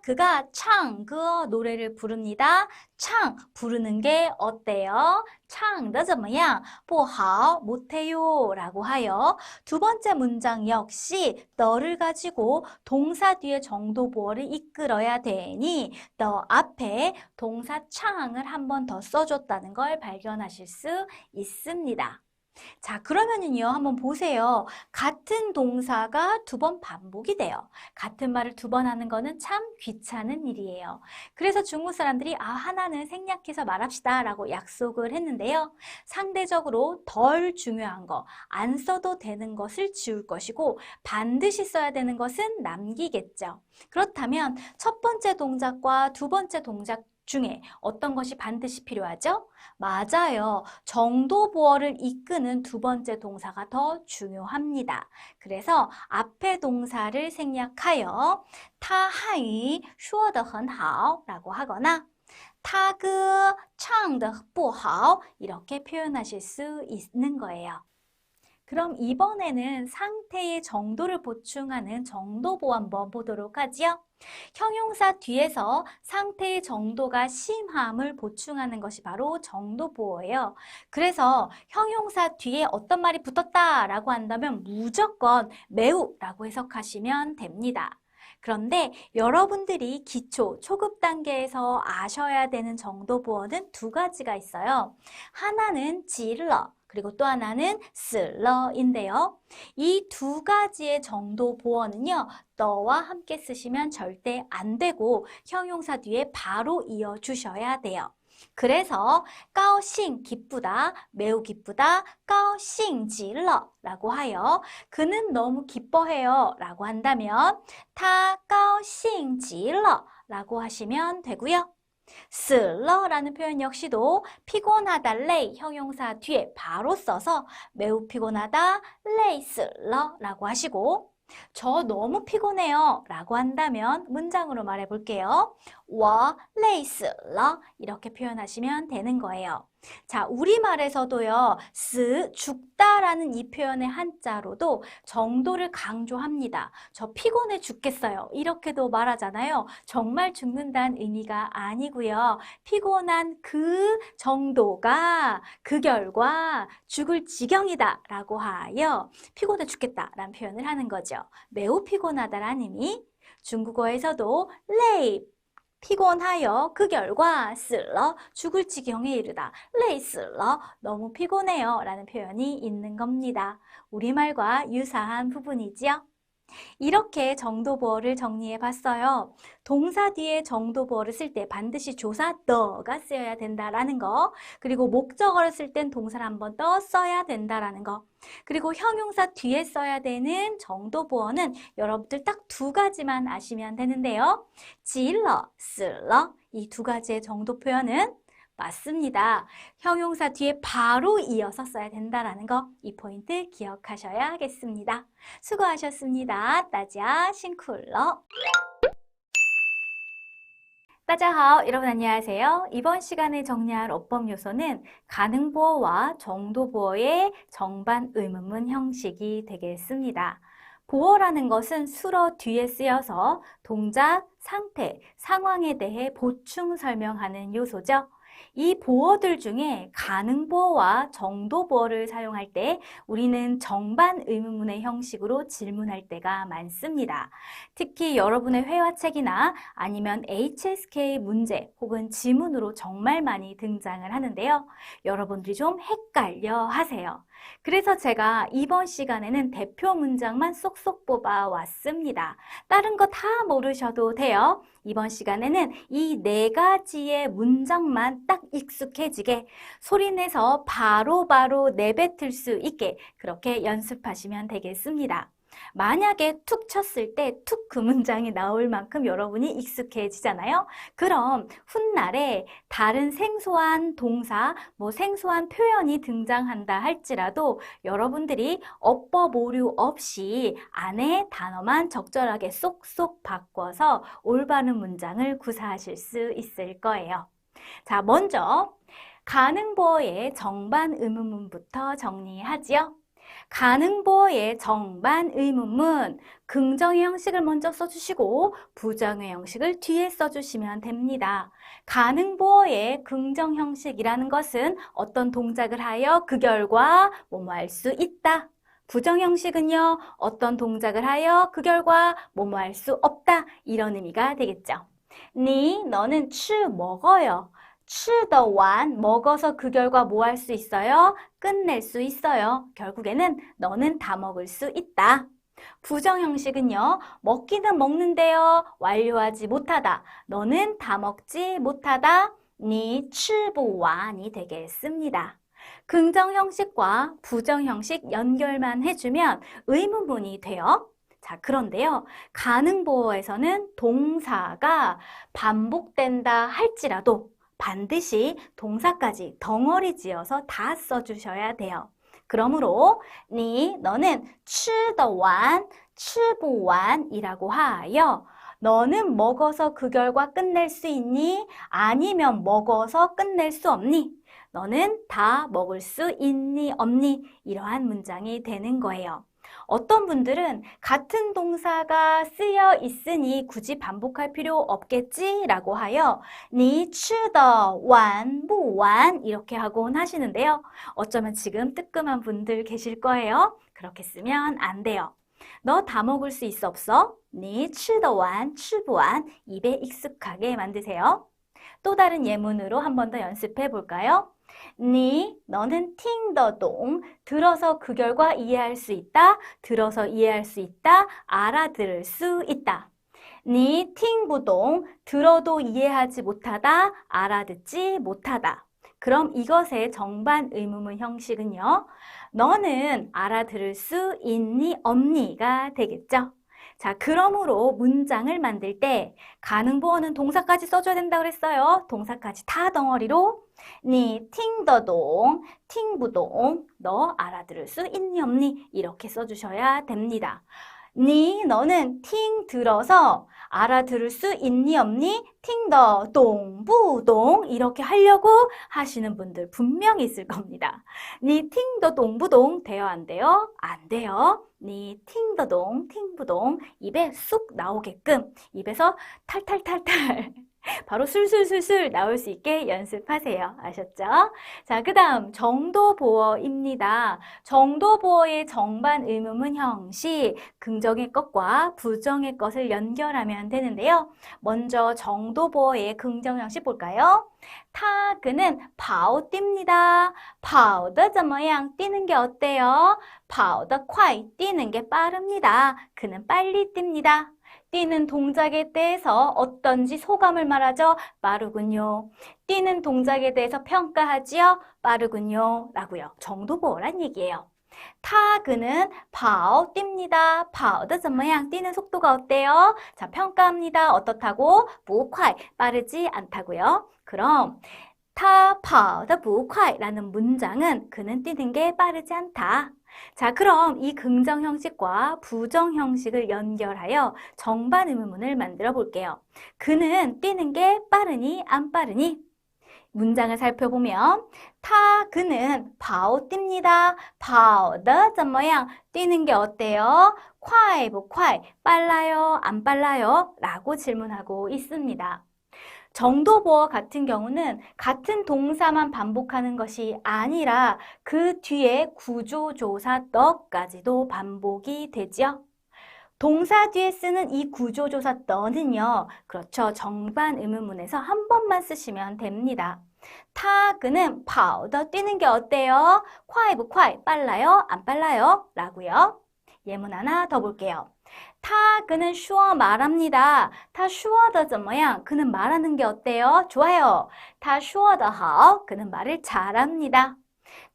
그가 唱歌 노래를 부릅니다. 唱 부르는 게 어때요? 唱得怎么样? 不好 못해요 라고 하여 두 번째 문장 역시 너를 가지고 동사 뒤에 정도보어를 이끌어야 되니 너 앞에 동사 唱을 한 번 더 써줬다는 걸 발견하실 수 있습니다. 자, 그러면은요, 한번 보세요. 같은 동사가 두 번 반복이 돼요. 같은 말을 두 번 하는 거는 참 귀찮은 일이에요. 그래서 중국 사람들이 하나는 생략해서 말합시다 라고 약속을 했는데요. 상대적으로 덜 중요한 거, 안 써도 되는 것을 지울 것이고 반드시 써야 되는 것은 남기겠죠. 그렇다면 첫 번째 동작과 두 번째 동작 중에 어떤 것이 반드시 필요하죠? 맞아요. 정도보어를 이끄는 두 번째 동사가 더 중요합니다. 그래서 앞에 동사를 생략하여 他汉语说得很好 라고 하거나 他歌唱得不好 이렇게 표현하실 수 있는 거예요. 그럼 이번에는 상태의 정도를 보충하는 정도보어 한번 보도록 하지요. 형용사 뒤에서 상태의 정도가 심함을 보충하는 것이 바로 정도보어예요. 그래서 형용사 뒤에 어떤 말이 붙었다라고 한다면 무조건 매우라고 해석하시면 됩니다. 그런데 여러분들이 기초, 초급 단계에서 아셔야 되는 정도보어는 두 가지가 있어요. 하나는 질러, 그리고 또 하나는 슬러인데요. 이 두 가지의 정도보어는요, 너와 함께 쓰시면 절대 안 되고 형용사 뒤에 바로 이어주셔야 돼요. 그래서 高兴 기쁘다, 매우 기쁘다, 高兴极了 라고 하여 그는 너무 기뻐해요 라고 한다면 他高兴极了 라고 하시면 되고요. 死了 라는 표현 역시도 피곤하다, 레이 형용사 뒤에 바로 써서 매우 피곤하다, 累死了 라고 하시고 저 너무 피곤해요 라고 한다면 문장으로 말해 볼게요. 我累死了 이렇게 표현하시면 되는 거예요. 자, 우리말에서도요, 죽다라는 이 표현의 한자로도 정도를 강조합니다. 저 피곤해 죽겠어요. 이렇게도 말하잖아요. 정말 죽는다는 의미가 아니고요. 피곤한 그 정도가 그 결과 죽을 지경이다 라고 하여 피곤해 죽겠다라는 표현을 하는 거죠. 매우 피곤하다라는 의미. 중국어에서도 레이 피곤하여 그 결과 死了 죽을 지경에 이르다 累死了 너무 피곤해요 라는 표현이 있는 겁니다. 우리말과 유사한 부분이지요. 이렇게 정도보어를 정리해 봤어요. 동사 뒤에 정도보어를 쓸 때 반드시 조사 더가 쓰여야 된다라는 거, 그리고 목적어를 쓸 땐 동사를 한 번 더 써야 된다라는 거, 그리고 형용사 뒤에 써야 되는 정도보어는 여러분들 딱 두 가지만 아시면 되는데요. 急了, 死了 이 두 가지의 정도 표현은 맞습니다. 형용사 뒤에 바로 이어서 써야 된다라는 거, 이 포인트 기억하셔야겠습니다. 수고하셨습니다. 大家辛苦了. 大家好, 여러분 안녕하세요. 이번 시간에 정리할 어법 요소는 가능보어와 정도보어의 정반 의문문 형식이 되겠습니다. 보어라는 것은 수어 뒤에 쓰여서 동작, 상태, 상황에 대해 보충 설명하는 요소죠. 이 보어들 중에 가능보어와 정도보어를 사용할 때 우리는 정반 의문문의 형식으로 질문할 때가 많습니다. 특히 여러분의 회화책이나 아니면 HSK 문제 혹은 지문으로 정말 많이 등장을 하는데요. 여러분들이 좀 헷갈려 하세요. 그래서 제가 이번 시간에는 대표 문장만 쏙쏙 뽑아 왔습니다. 다른 거 다 모르셔도 돼요. 이번 시간에는 이 4가지의 문장만 딱 익숙해지게 소리내서 바로바로 내뱉을 수 있게 그렇게 연습하시면 되겠습니다. 만약에 툭 쳤을 때 툭 그 문장이 나올 만큼 여러분이 익숙해지잖아요. 그럼 훗날에 다른 생소한 동사, 생소한 표현이 등장한다 할지라도 여러분들이 어법 오류 없이 안에 단어만 적절하게 쏙쏙 바꿔서 올바른 문장을 구사하실 수 있을 거예요. 자, 먼저 가능보어의 정반 의문문부터 정리하지요. 가능보어의 정반 의문문, 긍정의 형식을 먼저 써주시고 부정의 형식을 뒤에 써주시면 됩니다. 가능보어의 긍정 형식이라는 것은 어떤 동작을 하여 그 결과 뭐뭐 할 수 있다. 부정 형식은요, 어떤 동작을 하여 그 결과 뭐뭐 할 수 없다. 이런 의미가 되겠죠. 너는 먹어요. 吃得完, 먹어서 그 결과 뭐 할 수 있어요? 끝낼 수 있어요. 결국에는 너는 다 먹을 수 있다. 부정 형식은요, 먹기는 먹는데요, 완료하지 못하다. 너는 다 먹지 못하다. 你吃不完이 되겠습니다. 긍정 형식과 부정 형식 연결만 해주면 의문문이 돼요. 자, 그런데요, 가능보어에서는 동사가 반복된다 할지라도 반드시 동사까지 덩어리 지어서 다 써주셔야 돼요. 그러므로 너는 吃得完,吃不完이라고 하여 너는 먹어서 그 결과 끝낼 수 있니? 아니면 먹어서 끝낼 수 없니? 너는 다 먹을 수 있니? 없니? 이러한 문장이 되는 거예요. 어떤 분들은 같은 동사가 쓰여 있으니 굳이 반복할 필요 없겠지라고 하여 你吃得完不完 이렇게 하곤 하시는데요. 어쩌면 지금 뜨끔한 분들 계실 거예요. 그렇게 쓰면 안 돼요. 너 다 먹을 수 있어 없어? 你吃得完吃不完 입에 익숙하게 만드세요. 또 다른 예문으로 한 번 더 연습해 볼까요? 너는 听得懂, 들어서 그 결과 이해할 수 있다, 들어서 이해할 수 있다, 알아들을 수 있다. 你听不懂, 들어도 이해하지 못하다, 알아듣지 못하다. 그럼 이것의 정반 의문문 형식은요, 너는 알아들을 수 있니, 없니가 되겠죠. 자, 그러므로 문장을 만들 때 가능보어는 동사까지 써줘야 된다고 그랬어요. 동사까지 다 덩어리로 你听得懂, 听不懂, 너 알아들을 수 있니 없니 이렇게 써주셔야 됩니다. 너는 听 들어서 알아들을 수 있니 없니? 听得懂不懂 이렇게 하려고 하시는 분들 분명히 있을 겁니다. 你听得懂不懂 돼요 안 돼요? 안 돼요. 你听得懂听不懂 입에 쑥 나오게끔 입에서 탈탈탈탈 바로 술술술술 나올 수 있게 연습하세요. 아셨죠? 자, 그 다음 정도보어입니다. 정도보어의 정반 의문문 형식, 긍정의 것과 부정의 것을 연결하면 되는데요. 먼저 정도보어의 긍정 형식 볼까요? 他 그는 跑 뜁니다. 跑得怎么样? 뛰는 게 어때요? 跑得快 뛰는 게 빠릅니다. 그는 빨리 뜁니다. 뛰는 동작에 대해서 어떤지 소감을 말하죠. 빠르군요. 뛰는 동작에 대해서 평가하지요. 빠르군요. 라고요. 정도보어란 얘기예요. 他 그는 跑 뜁니다. 跑得怎么样? 뛰는 속도가 어때요? 자, 평가합니다. 어떻다고? 不快 빠르지 않다고요. 그럼 他跑得不快 라는 문장은 그는 뛰는 게 빠르지 않다. 자, 그럼 이 긍정 형식과 부정 형식을 연결하여 정반 의문문을 만들어 볼게요. 그는 뛰는 게 빠르니 안 빠르니? 문장을 살펴보면他 그는 跑 뜁니다. 跑的怎么样? 뛰는 게 어때요? 快不快? 빨라요? 안 빨라요? 라고 질문하고 있습니다. 정도보어 같은 경우는 같은 동사만 반복하는 것이 아니라 그 뒤에 구조조사 더까지도 반복이 되죠. 동사 뒤에 쓰는 이 구조조사 더는요. 그렇죠. 정반 의문문에서 한 번만 쓰시면 됩니다. 他 그는 跑的 뛰는 게 어때요? 快不快? 빨라요? 안 빨라요? 라고요. 예문 하나 더 볼게요. 他 그는 说 말합니다. 他说的怎么样? 그는 말하는 게 어때요? 좋아요. 他说的好. 그는 말을 잘합니다.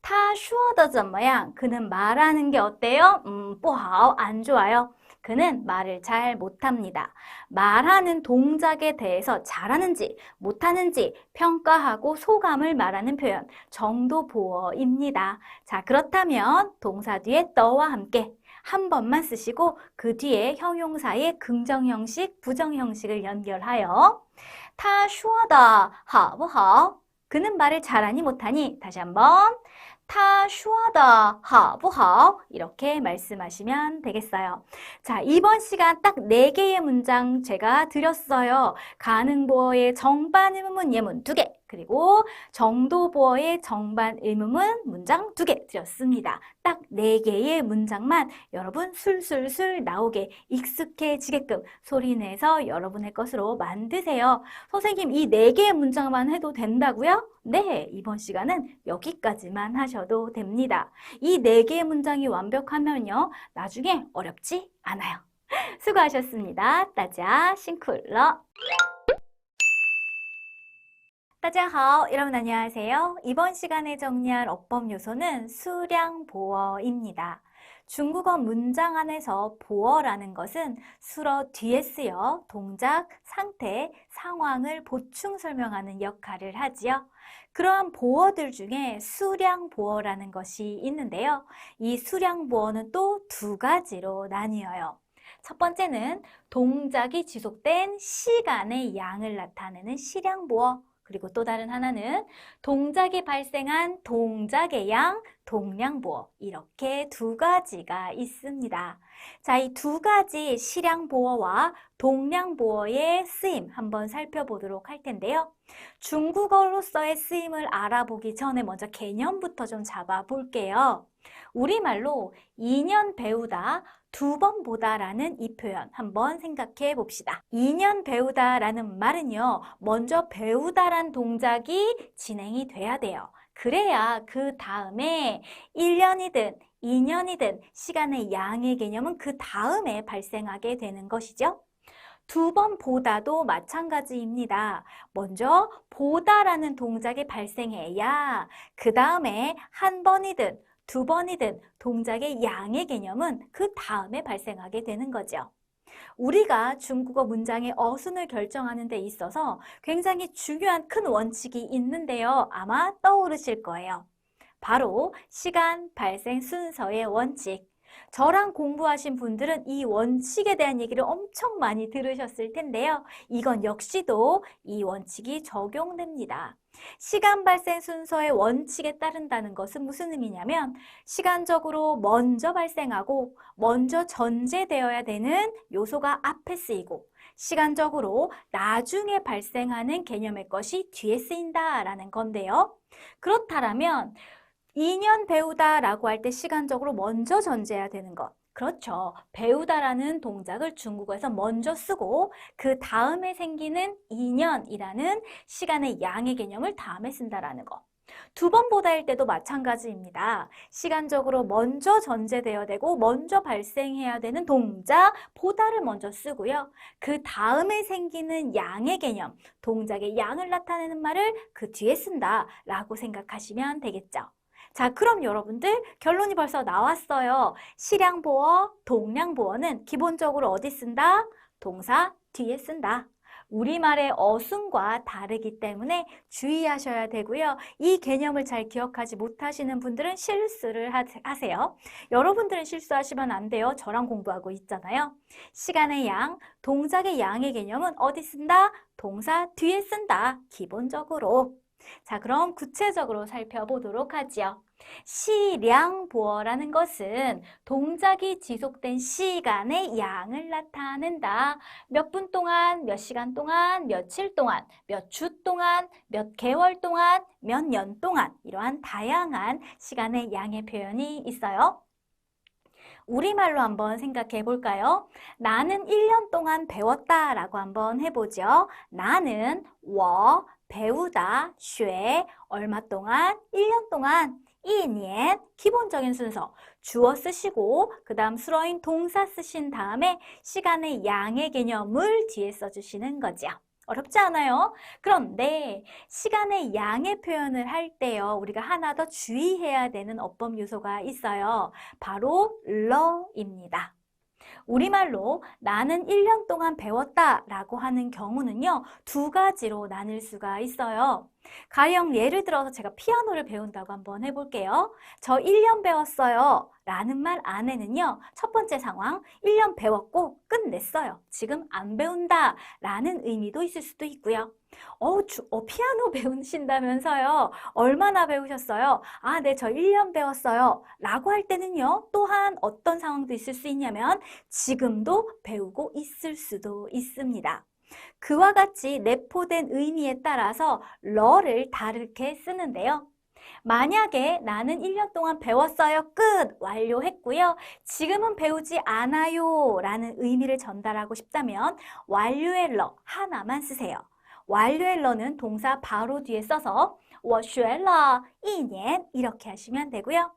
他说的怎么样? 그는 말하는 게 어때요? 不好. 안 좋아요. 그는 말을 잘 못합니다. 말하는 동작에 대해서 잘하는지 못하는지 평가하고 소감을 말하는 표현, 정도보어입니다. 자, 그렇다면 동사 뒤에 너와 함께 한 번만 쓰시고 그 뒤에 형용사의 긍정형식, 부정형식을 연결하여 他说的好不好? 그는 말을 잘하니 못하니? 다시 한번 他说的好不好? 이렇게 말씀하시면 되겠어요. 자, 이번 시간 딱 4개의 문장 제가 드렸어요. 가능보어의 정반 의문문 예문 2개, 그리고 정도보어의 정반 의문문 문장 2개 드렸습니다. 딱 4개의 문장만 여러분 술술술 나오게 익숙해지게끔 소리내서 여러분의 것으로 만드세요. 선생님, 이 4개의 문장만 해도 된다고요? 네, 이번 시간은 여기까지만 하셔도 됩니다. 이 4개의 문장이 완벽하면요, 나중에 어렵지 않아요. 수고하셨습니다. 따자, 싱쿨러. 大家好, 여러분 안녕하세요. 이번 시간에 정리할 어법 요소는 수량 보어입니다. 중국어 문장 안에서 보어라는 것은 수어 뒤에 쓰여 동작, 상태, 상황을 보충 설명하는 역할을 하지요. 그러한 보어들 중에 수량 보어라는 것이 있는데요. 이 수량 보어는 또 2가지로 나뉘어요. 첫 번째는 동작이 지속된 시간의 양을 나타내는 시량 보어. 그리고 또 다른 하나는 동작이 발생한 동작의 양, 동량보어. 이렇게 2가지가 있습니다. 자, 이 2가지 시량보어와 동량보어의 쓰임 한번 살펴보도록 할 텐데요. 중국어로서의 쓰임을 알아보기 전에 먼저 개념부터 좀 잡아볼게요. 우리말로 2년 배우다, 2번 보다라는 이 표현 한번 생각해 봅시다. 2년 배우다라는 말은요, 먼저 배우다란 동작이 진행이 돼야 돼요. 그래야 그 다음에 1년이든 2년이든 시간의 양의 개념은 그 다음에 발생하게 되는 것이죠. 2번 보다도 마찬가지입니다. 먼저 보다라는 동작이 발생해야 그 다음에 한 번이든 2번이든 동작의 양의 개념은 그 다음에 발생하게 되는 거죠. 우리가 중국어 문장의 어순을 결정하는 데 있어서 굉장히 중요한 큰 원칙이 있는데요. 아마 떠오르실 거예요. 바로 시간 발생 순서의 원칙. 저랑 공부하신 분들은 이 원칙에 대한 얘기를 엄청 많이 들으셨을 텐데요. 이건 역시도 이 원칙이 적용됩니다. 시간 발생 순서의 원칙에 따른다는 것은 무슨 의미냐면 시간적으로 먼저 발생하고 먼저 전제되어야 되는 요소가 앞에 쓰이고 시간적으로 나중에 발생하는 개념의 것이 뒤에 쓰인다라는 건데요. 그렇다면 2년 배우다라고 할 때 시간적으로 먼저 전제해야 되는 것. 그렇죠. 배우다라는 동작을 중국어에서 먼저 쓰고 그 다음에 생기는 2년이라는 시간의 양의 개념을 다음에 쓴다라는 것. 2번 보다일 때도 마찬가지입니다. 시간적으로 먼저 전제되어야 되고 먼저 발생해야 되는 동작, 보다를 먼저 쓰고요. 그 다음에 생기는 양의 개념, 동작의 양을 나타내는 말을 그 뒤에 쓴다라고 생각하시면 되겠죠. 자, 그럼 여러분들 결론이 벌써 나왔어요. 시량보어, 동량보어는 기본적으로 어디 쓴다? 동사 뒤에 쓴다. 우리말의 어순과 다르기 때문에 주의하셔야 되고요. 이 개념을 잘 기억하지 못하시는 분들은 실수를 하세요. 여러분들은 실수하시면 안 돼요. 저랑 공부하고 있잖아요. 시간의 양, 동작의 양의 개념은 어디 쓴다? 동사 뒤에 쓴다. 기본적으로. 자, 그럼 구체적으로 살펴보도록 하지요. 시량보어라는 것은 동작이 지속된 시간의 양을 나타낸다. 몇 분 동안, 몇 시간 동안, 며칠 동안, 몇 주 동안, 몇 개월 동안, 몇 년 동안 이러한 다양한 시간의 양의 표현이 있어요. 우리말로 한번 생각해 볼까요? 나는 1년 동안 배웠다 라고 한번 해보죠. 나는 我 배우다, 学 얼마 동안, 1년 동안, 1년 기본적인 순서 주어 쓰시고 그 다음 수로인 동사 쓰신 다음에 시간의 양의 개념을 뒤에 써주시는 거죠. 어렵지 않아요? 그런데 시간의 양의 표현을 할 때요, 우리가 하나 더 주의해야 되는 어법 요소가 있어요. 바로 러입니다. 우리말로 나는 1년 동안 배웠다 라고 하는 경우는요, 두 가지로 나눌 수가 있어요. 가령 예를 들어서 제가 피아노를 배운다고 한번 해볼게요. 저 1년 배웠어요 라는 말 안에는요, 첫 번째 상황 1년 배웠고 끝냈어요. 지금 안 배운다 라는 의미도 있을 수도 있고요. 피아노 배우신다면서요? 얼마나 배우셨어요? 아, 네, 저 1년 배웠어요 라고 할 때는요, 또한 어떤 상황도 있을 수 있냐면 지금도 배우고 있을 수도 있습니다. 그와 같이 내포된 의미에 따라서 러를 다르게 쓰는데요. 만약에 나는 1년 동안 배웠어요. 끝! 완료했고요. 지금은 배우지 않아요 라는 의미를 전달하고 싶다면 완료의 러 하나만 쓰세요. 완료의 러는 동사 바로 뒤에 써서 我学了一年 이렇게 하시면 되고요.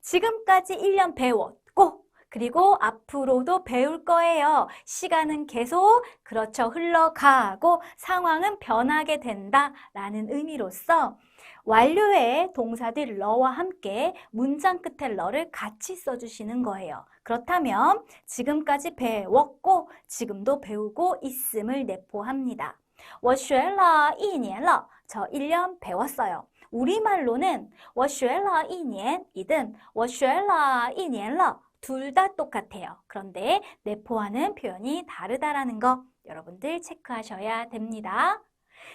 지금까지 1년 배웠고 그리고 앞으로도 배울 거예요. 시간은 계속 그렇죠. 흘러가고 상황은 변하게 된다라는 의미로서 완료의 동사들 러와 함께 문장 끝에 러를 같이 써주시는 거예요. 그렇다면 지금까지 배웠고 지금도 배우고 있음을 내포합니다. 我学了一年了. 저 1년 배웠어요. 우리말로는 我学了一年 이든 我学了一年了. 둘 다 똑같아요. 그런데 내포하는 표현이 다르다라는 거 여러분들 체크하셔야 됩니다.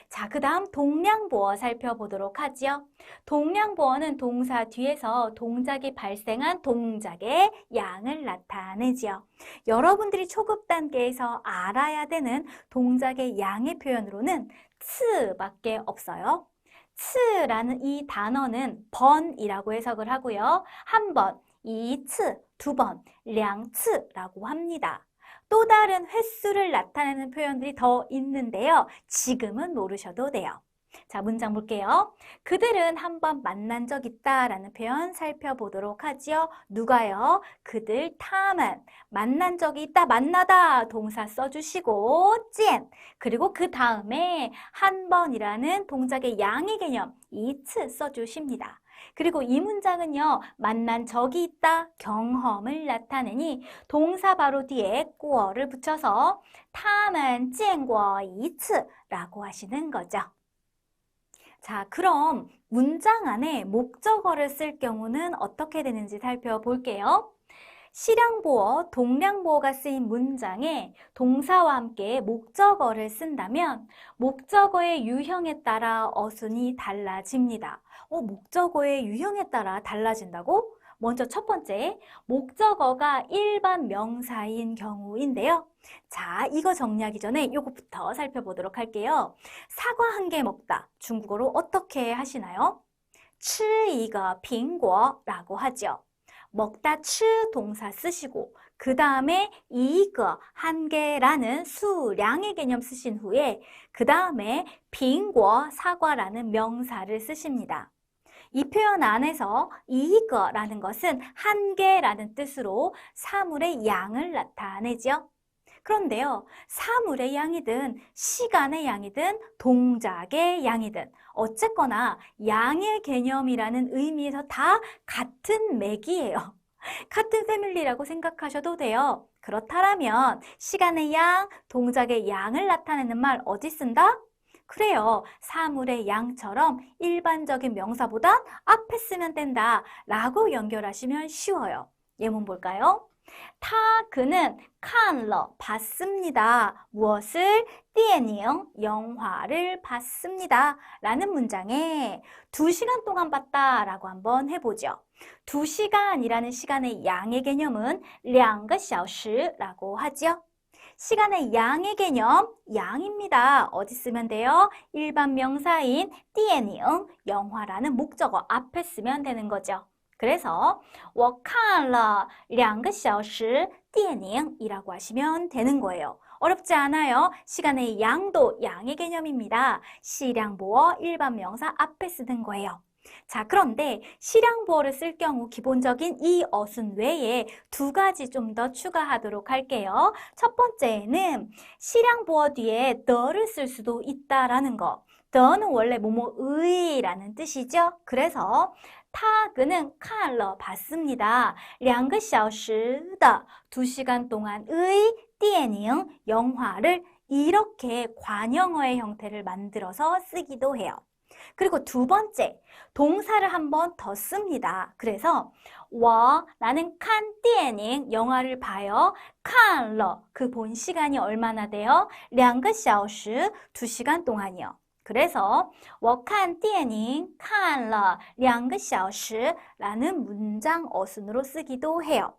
자, 그 다음 동량보어 살펴보도록 하지요. 동량보어는 동사 뒤에서 동작이 발생한 동작의 양을 나타내지요. 여러분들이 초급 단계에서 알아야 되는 동작의 양의 표현으로는 츠밖에 없어요. 츠라는 이 단어는 번이라고 해석을 하고요. 한 번, 2츠, 두 번, 2次라고 합니다. 또 다른 횟수를 나타내는 표현들이 더 있는데요. 지금은 모르셔도 돼요. 자, 문장 볼게요. 그들은 한번 만난 적 있다라는 표현 살펴보도록 하지요. 누가요? 그들 탐은 만난 적이 있다, 만나다 동사 써주시고 찐 그리고 그 다음에 한 번이라는 동작의 양의 개념 이츠 써주십니다. 그리고 이 문장은요, 만난 적이 있다, 경험을 나타내니 동사 바로 뒤에 꾸어를 붙여서 他们见过一次라고 하시는 거죠. 자, 그럼 문장 안에 목적어를 쓸 경우는 어떻게 되는지 살펴볼게요. 시량보어, 동량보어가 쓰인 문장에 동사와 함께 목적어를 쓴다면 목적어의 유형에 따라 어순이 달라집니다. 목적어의 유형에 따라 달라진다고? 먼저 첫 번째, 목적어가 일반 명사인 경우인데요. 자, 이거 정리하기 전에 이거부터 살펴보도록 할게요. 사과 한 개 먹다. 중국어로 어떻게 하시나요? 吃一个苹果라고 하죠. 먹다 吃 동사 쓰시고 그 다음에 이거 한 개라는 수량의 개념 쓰신 후에 그 다음에 苹果 사과라는 명사를 쓰십니다. 이 표현 안에서 이거라는 것은 한 개라는 뜻으로 사물의 양을 나타내죠. 그런데요, 사물의 양이든 시간의 양이든 동작의 양이든 어쨌거나 양의 개념이라는 의미에서 다 같은 맥이에요. 같은 패밀리라고 생각하셔도 돼요. 그렇다면 시간의 양, 동작의 양을 나타내는 말 어디 쓴다? 그래요. 사물의 양처럼 일반적인 명사보다 앞에 쓰면 된다 라고 연결하시면 쉬워요. 예문 볼까요? 그는 看了 봤습니다. 무엇을? 电影 영화를 봤습니다. 라는 문장에 2시간 동안 봤다 라고 한번 해보죠. 2시간이라는 시간의 양의 개념은 2个小时라고 하죠. 시간의 양의 개념, 양입니다. 어디 쓰면 돼요? 일반 명사인 电影 영화라는 목적어 앞에 쓰면 되는 거죠. 그래서 我看了2个小时电影이라고 하시면 되는 거예요. 어렵지 않아요. 시간의 양도 양의 개념입니다. 시량보어 일반 명사 앞에 쓰는 거예요. 자, 그런데 시량보어를 쓸 경우 기본적인 이 어순 외에 2가지 좀 더 추가하도록 할게요. 첫 번째는 시량보어 뒤에 더를 쓸 수도 있다라는 거. 더는 원래 뭐뭐의라는 뜻이죠. 그래서 可는 看了 봤습니다. 2个小时的 2시간 동안의 电影 영화를 이렇게 관형어의 형태를 만들어서 쓰기도 해요. 그리고 2번째, 동사를 한 번 더 씁니다. 그래서 我 나는 看电影 영화를 봐요. 看了 그 본 시간이 얼마나 돼요? 2个小时 2시간 동안이요. 그래서 我看电影看了2个小时 라는 문장 어순으로 쓰기도 해요.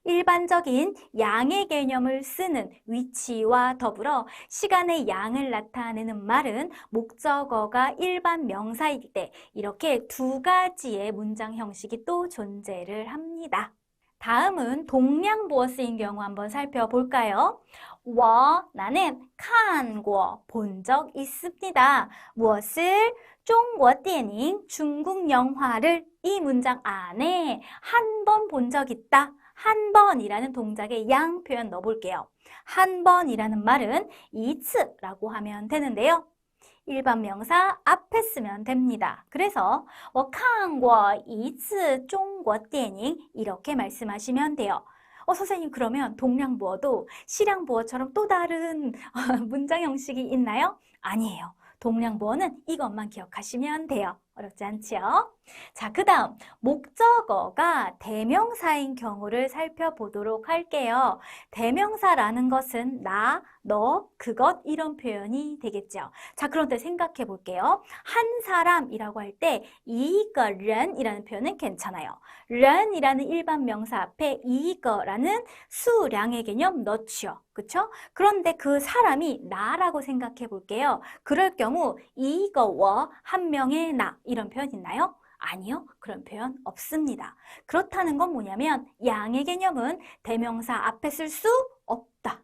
일반적인 양의 개념을 쓰는 위치와 더불어 시간의 양을 나타내는 말은 목적어가 일반 명사일 때 이렇게 2가지의 문장 형식이 또 존재를 합니다. 다음은 동량보어 쓰인 경우 한번 살펴볼까요? 我 나는 看过 본 적 있습니다. 무엇을? 中国电影 중국 영화를 이 문장 안에 한 번 본 적 있다. 한 번이라는 동작의 양 표현 넣어볼게요. 한 번이라는 말은 一次라고 하면 되는데요. 일반 명사 앞에 쓰면 됩니다. 그래서 我看过一次中国电影 이렇게 말씀하시면 돼요. 선생님 그러면 동량보어도 시량보어처럼 또 다른 문장 형식이 있나요? 아니에요. 동량보어는 이것만 기억하시면 돼요. 어렵지 않죠? 자, 그 다음 목적어가 대명사인 경우를 살펴보도록 할게요. 대명사라는 것은 나, 너, 그것 이런 표현이 되겠죠. 자, 그런데 생각해 볼게요. 한 사람이라고 할 때 이거른이라는 표현은 괜찮아요. 른이라는 일반 명사 앞에 이거라는 수량의 개념 넣죠. 그쵸? 그런데 그 사람이 나라고 생각해 볼게요. 그럴 경우 이거워 한 명의 나 이런 표현 있나요? 아니요. 그런 표현 없습니다. 그렇다는 건 뭐냐면 양의 개념은 대명사 앞에 쓸 수 없다.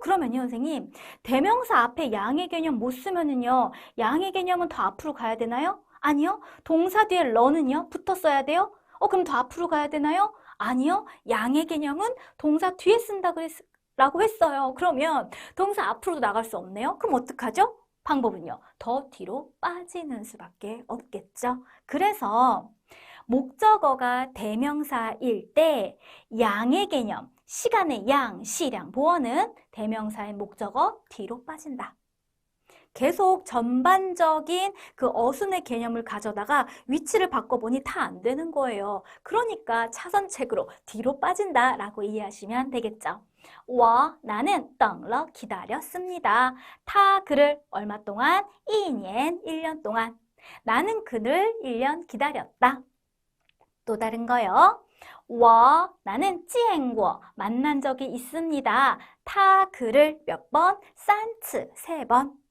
그러면요, 선생님. 대명사 앞에 양의 개념 못 쓰면은요, 양의 개념은 더 앞으로 가야 되나요? 아니요. 동사 뒤에 러는요, 붙어 써야 돼요? 그럼 더 앞으로 가야 되나요? 아니요. 양의 개념은 동사 뒤에 쓴다고 라고 했어요. 그러면 동사 앞으로도 나갈 수 없네요. 그럼 어떡하죠? 방법은요. 더 뒤로 빠지는 수밖에 없겠죠. 그래서 목적어가 대명사일 때 양의 개념, 시간의 양, 시량, 보어는 대명사의 목적어 뒤로 빠진다. 계속 전반적인 그 어순의 개념을 가져다가 위치를 바꿔보니 다 안 되는 거예요. 그러니까 차선책으로 뒤로 빠진다라고 이해하시면 되겠죠. 我 나는 等了 기다렸습니다. 그를 얼마 동안? 1年 1년 동안. 나는 그를 1년 기다렸다. 또 다른 거요. 我 나는 见过 만난 적이 있습니다. 그를 몇 번? 3次 3번.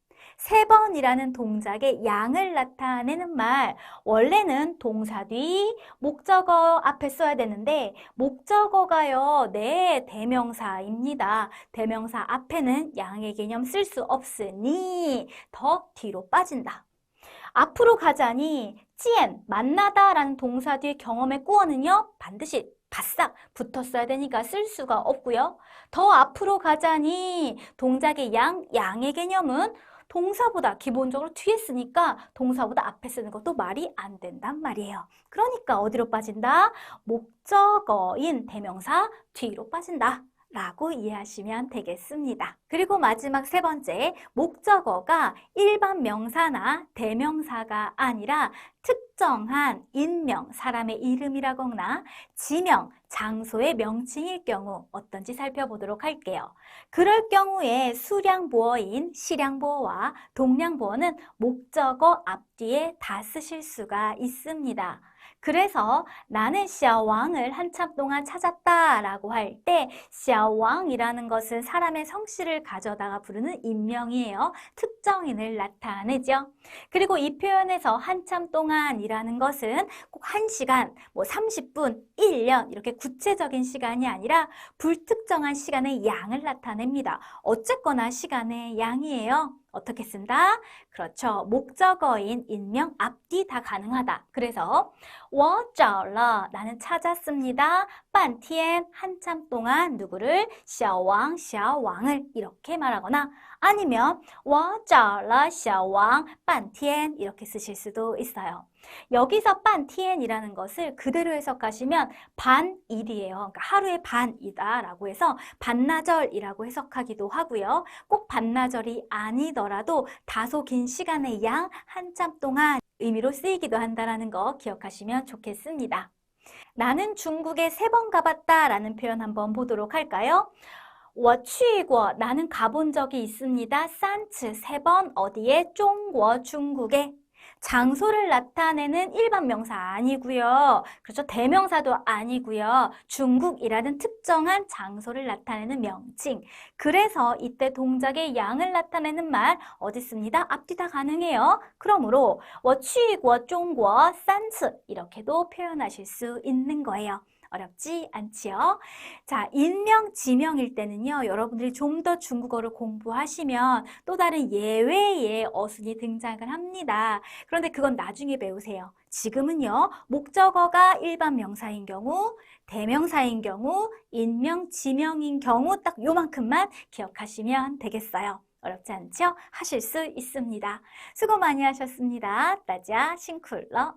3번이라는 동작의 양을 나타내는 말, 원래는 동사 뒤 목적어 앞에 써야 되는데 목적어가요, 네, 대명사입니다. 대명사 앞에는 양의 개념 쓸 수 없으니 더 뒤로 빠진다. 앞으로 가자니 见, 만나다 라는 동사 뒤에 경험의 꾸어는요, 반드시 바싹 붙었어야 되니까 쓸 수가 없고요. 더 앞으로 가자니 동작의 양의 개념은 동사보다 기본적으로 뒤에 쓰니까 동사보다 앞에 쓰는 것도 말이 안 된단 말이에요. 그러니까 어디로 빠진다? 목적어인 대명사 뒤로 빠진다 라고 이해하시면 되겠습니다. 그리고 마지막 세 번째, 목적어가 일반 명사나 대명사가 아니라 특정한 인명, 사람의 이름이라거나 지명, 장소의 명칭일 경우 어떤지 살펴보도록 할게요. 그럴 경우에 수량보어인 시량보어와 동량보어는 목적어 앞뒤에 다 쓰실 수가 있습니다. 그래서 나는 샤왕을 한참 동안 찾았다 라고 할 때 샤왕이라는 것은 사람의 성씨를 가져다가 부르는 인명이에요. 특정인을 나타내죠. 그리고 이 표현에서 한참 동안이라는 것은 꼭 1시간, 30분, 1년 이렇게 구체적인 시간이 아니라 불특정한 시간의 양을 나타냅니다. 어쨌거나 시간의 양이에요. 어떻게 쓴다? 그렇죠. 목적어인 인명 앞뒤 다 가능하다. 그래서 我找了 나는 찾았습니다. 半天 한참 동안 누구를 小王小王을 이렇게 말하거나 아니면 我找了小王半天 이렇게 쓰실 수도 있어요. 여기서 半天이라는 것을 그대로 해석하시면 반일이에요. 그러니까 하루의 반이다 라고 해서 반나절이라고 해석하기도 하고요. 꼭 반나절이 아니더라도 다소 긴 시간의 양, 한참 동안 의미로 쓰이기도 한다는 거 기억하시면 좋겠습니다. 나는 중국에 3번 가봤다 라는 표현 한번 보도록 할까요? 我去过 나는 가본 적이 있습니다. 3次 3번 어디에? 중국에. 장소를 나타내는 일반 명사 아니고요. 그렇죠? 대명사도 아니고요. 중국이라는 특정한 장소를 나타내는 명칭. 그래서 이때 동작의 양을 나타내는 말 어디 씁니다? 앞뒤 다 가능해요. 그러므로 我去过中国3次 이렇게도 표현하실 수 있는 거예요. 어렵지 않지요? 자, 인명, 지명일 때는요, 여러분들이 좀 더 중국어를 공부하시면 또 다른 예외의 어순이 등장을 합니다. 그런데 그건 나중에 배우세요. 지금은요, 목적어가 일반 명사인 경우, 대명사인 경우, 인명, 지명인 경우 딱 요만큼만 기억하시면 되겠어요. 어렵지 않죠? 하실 수 있습니다. 수고 많이 하셨습니다. 따자, 싱쿨러.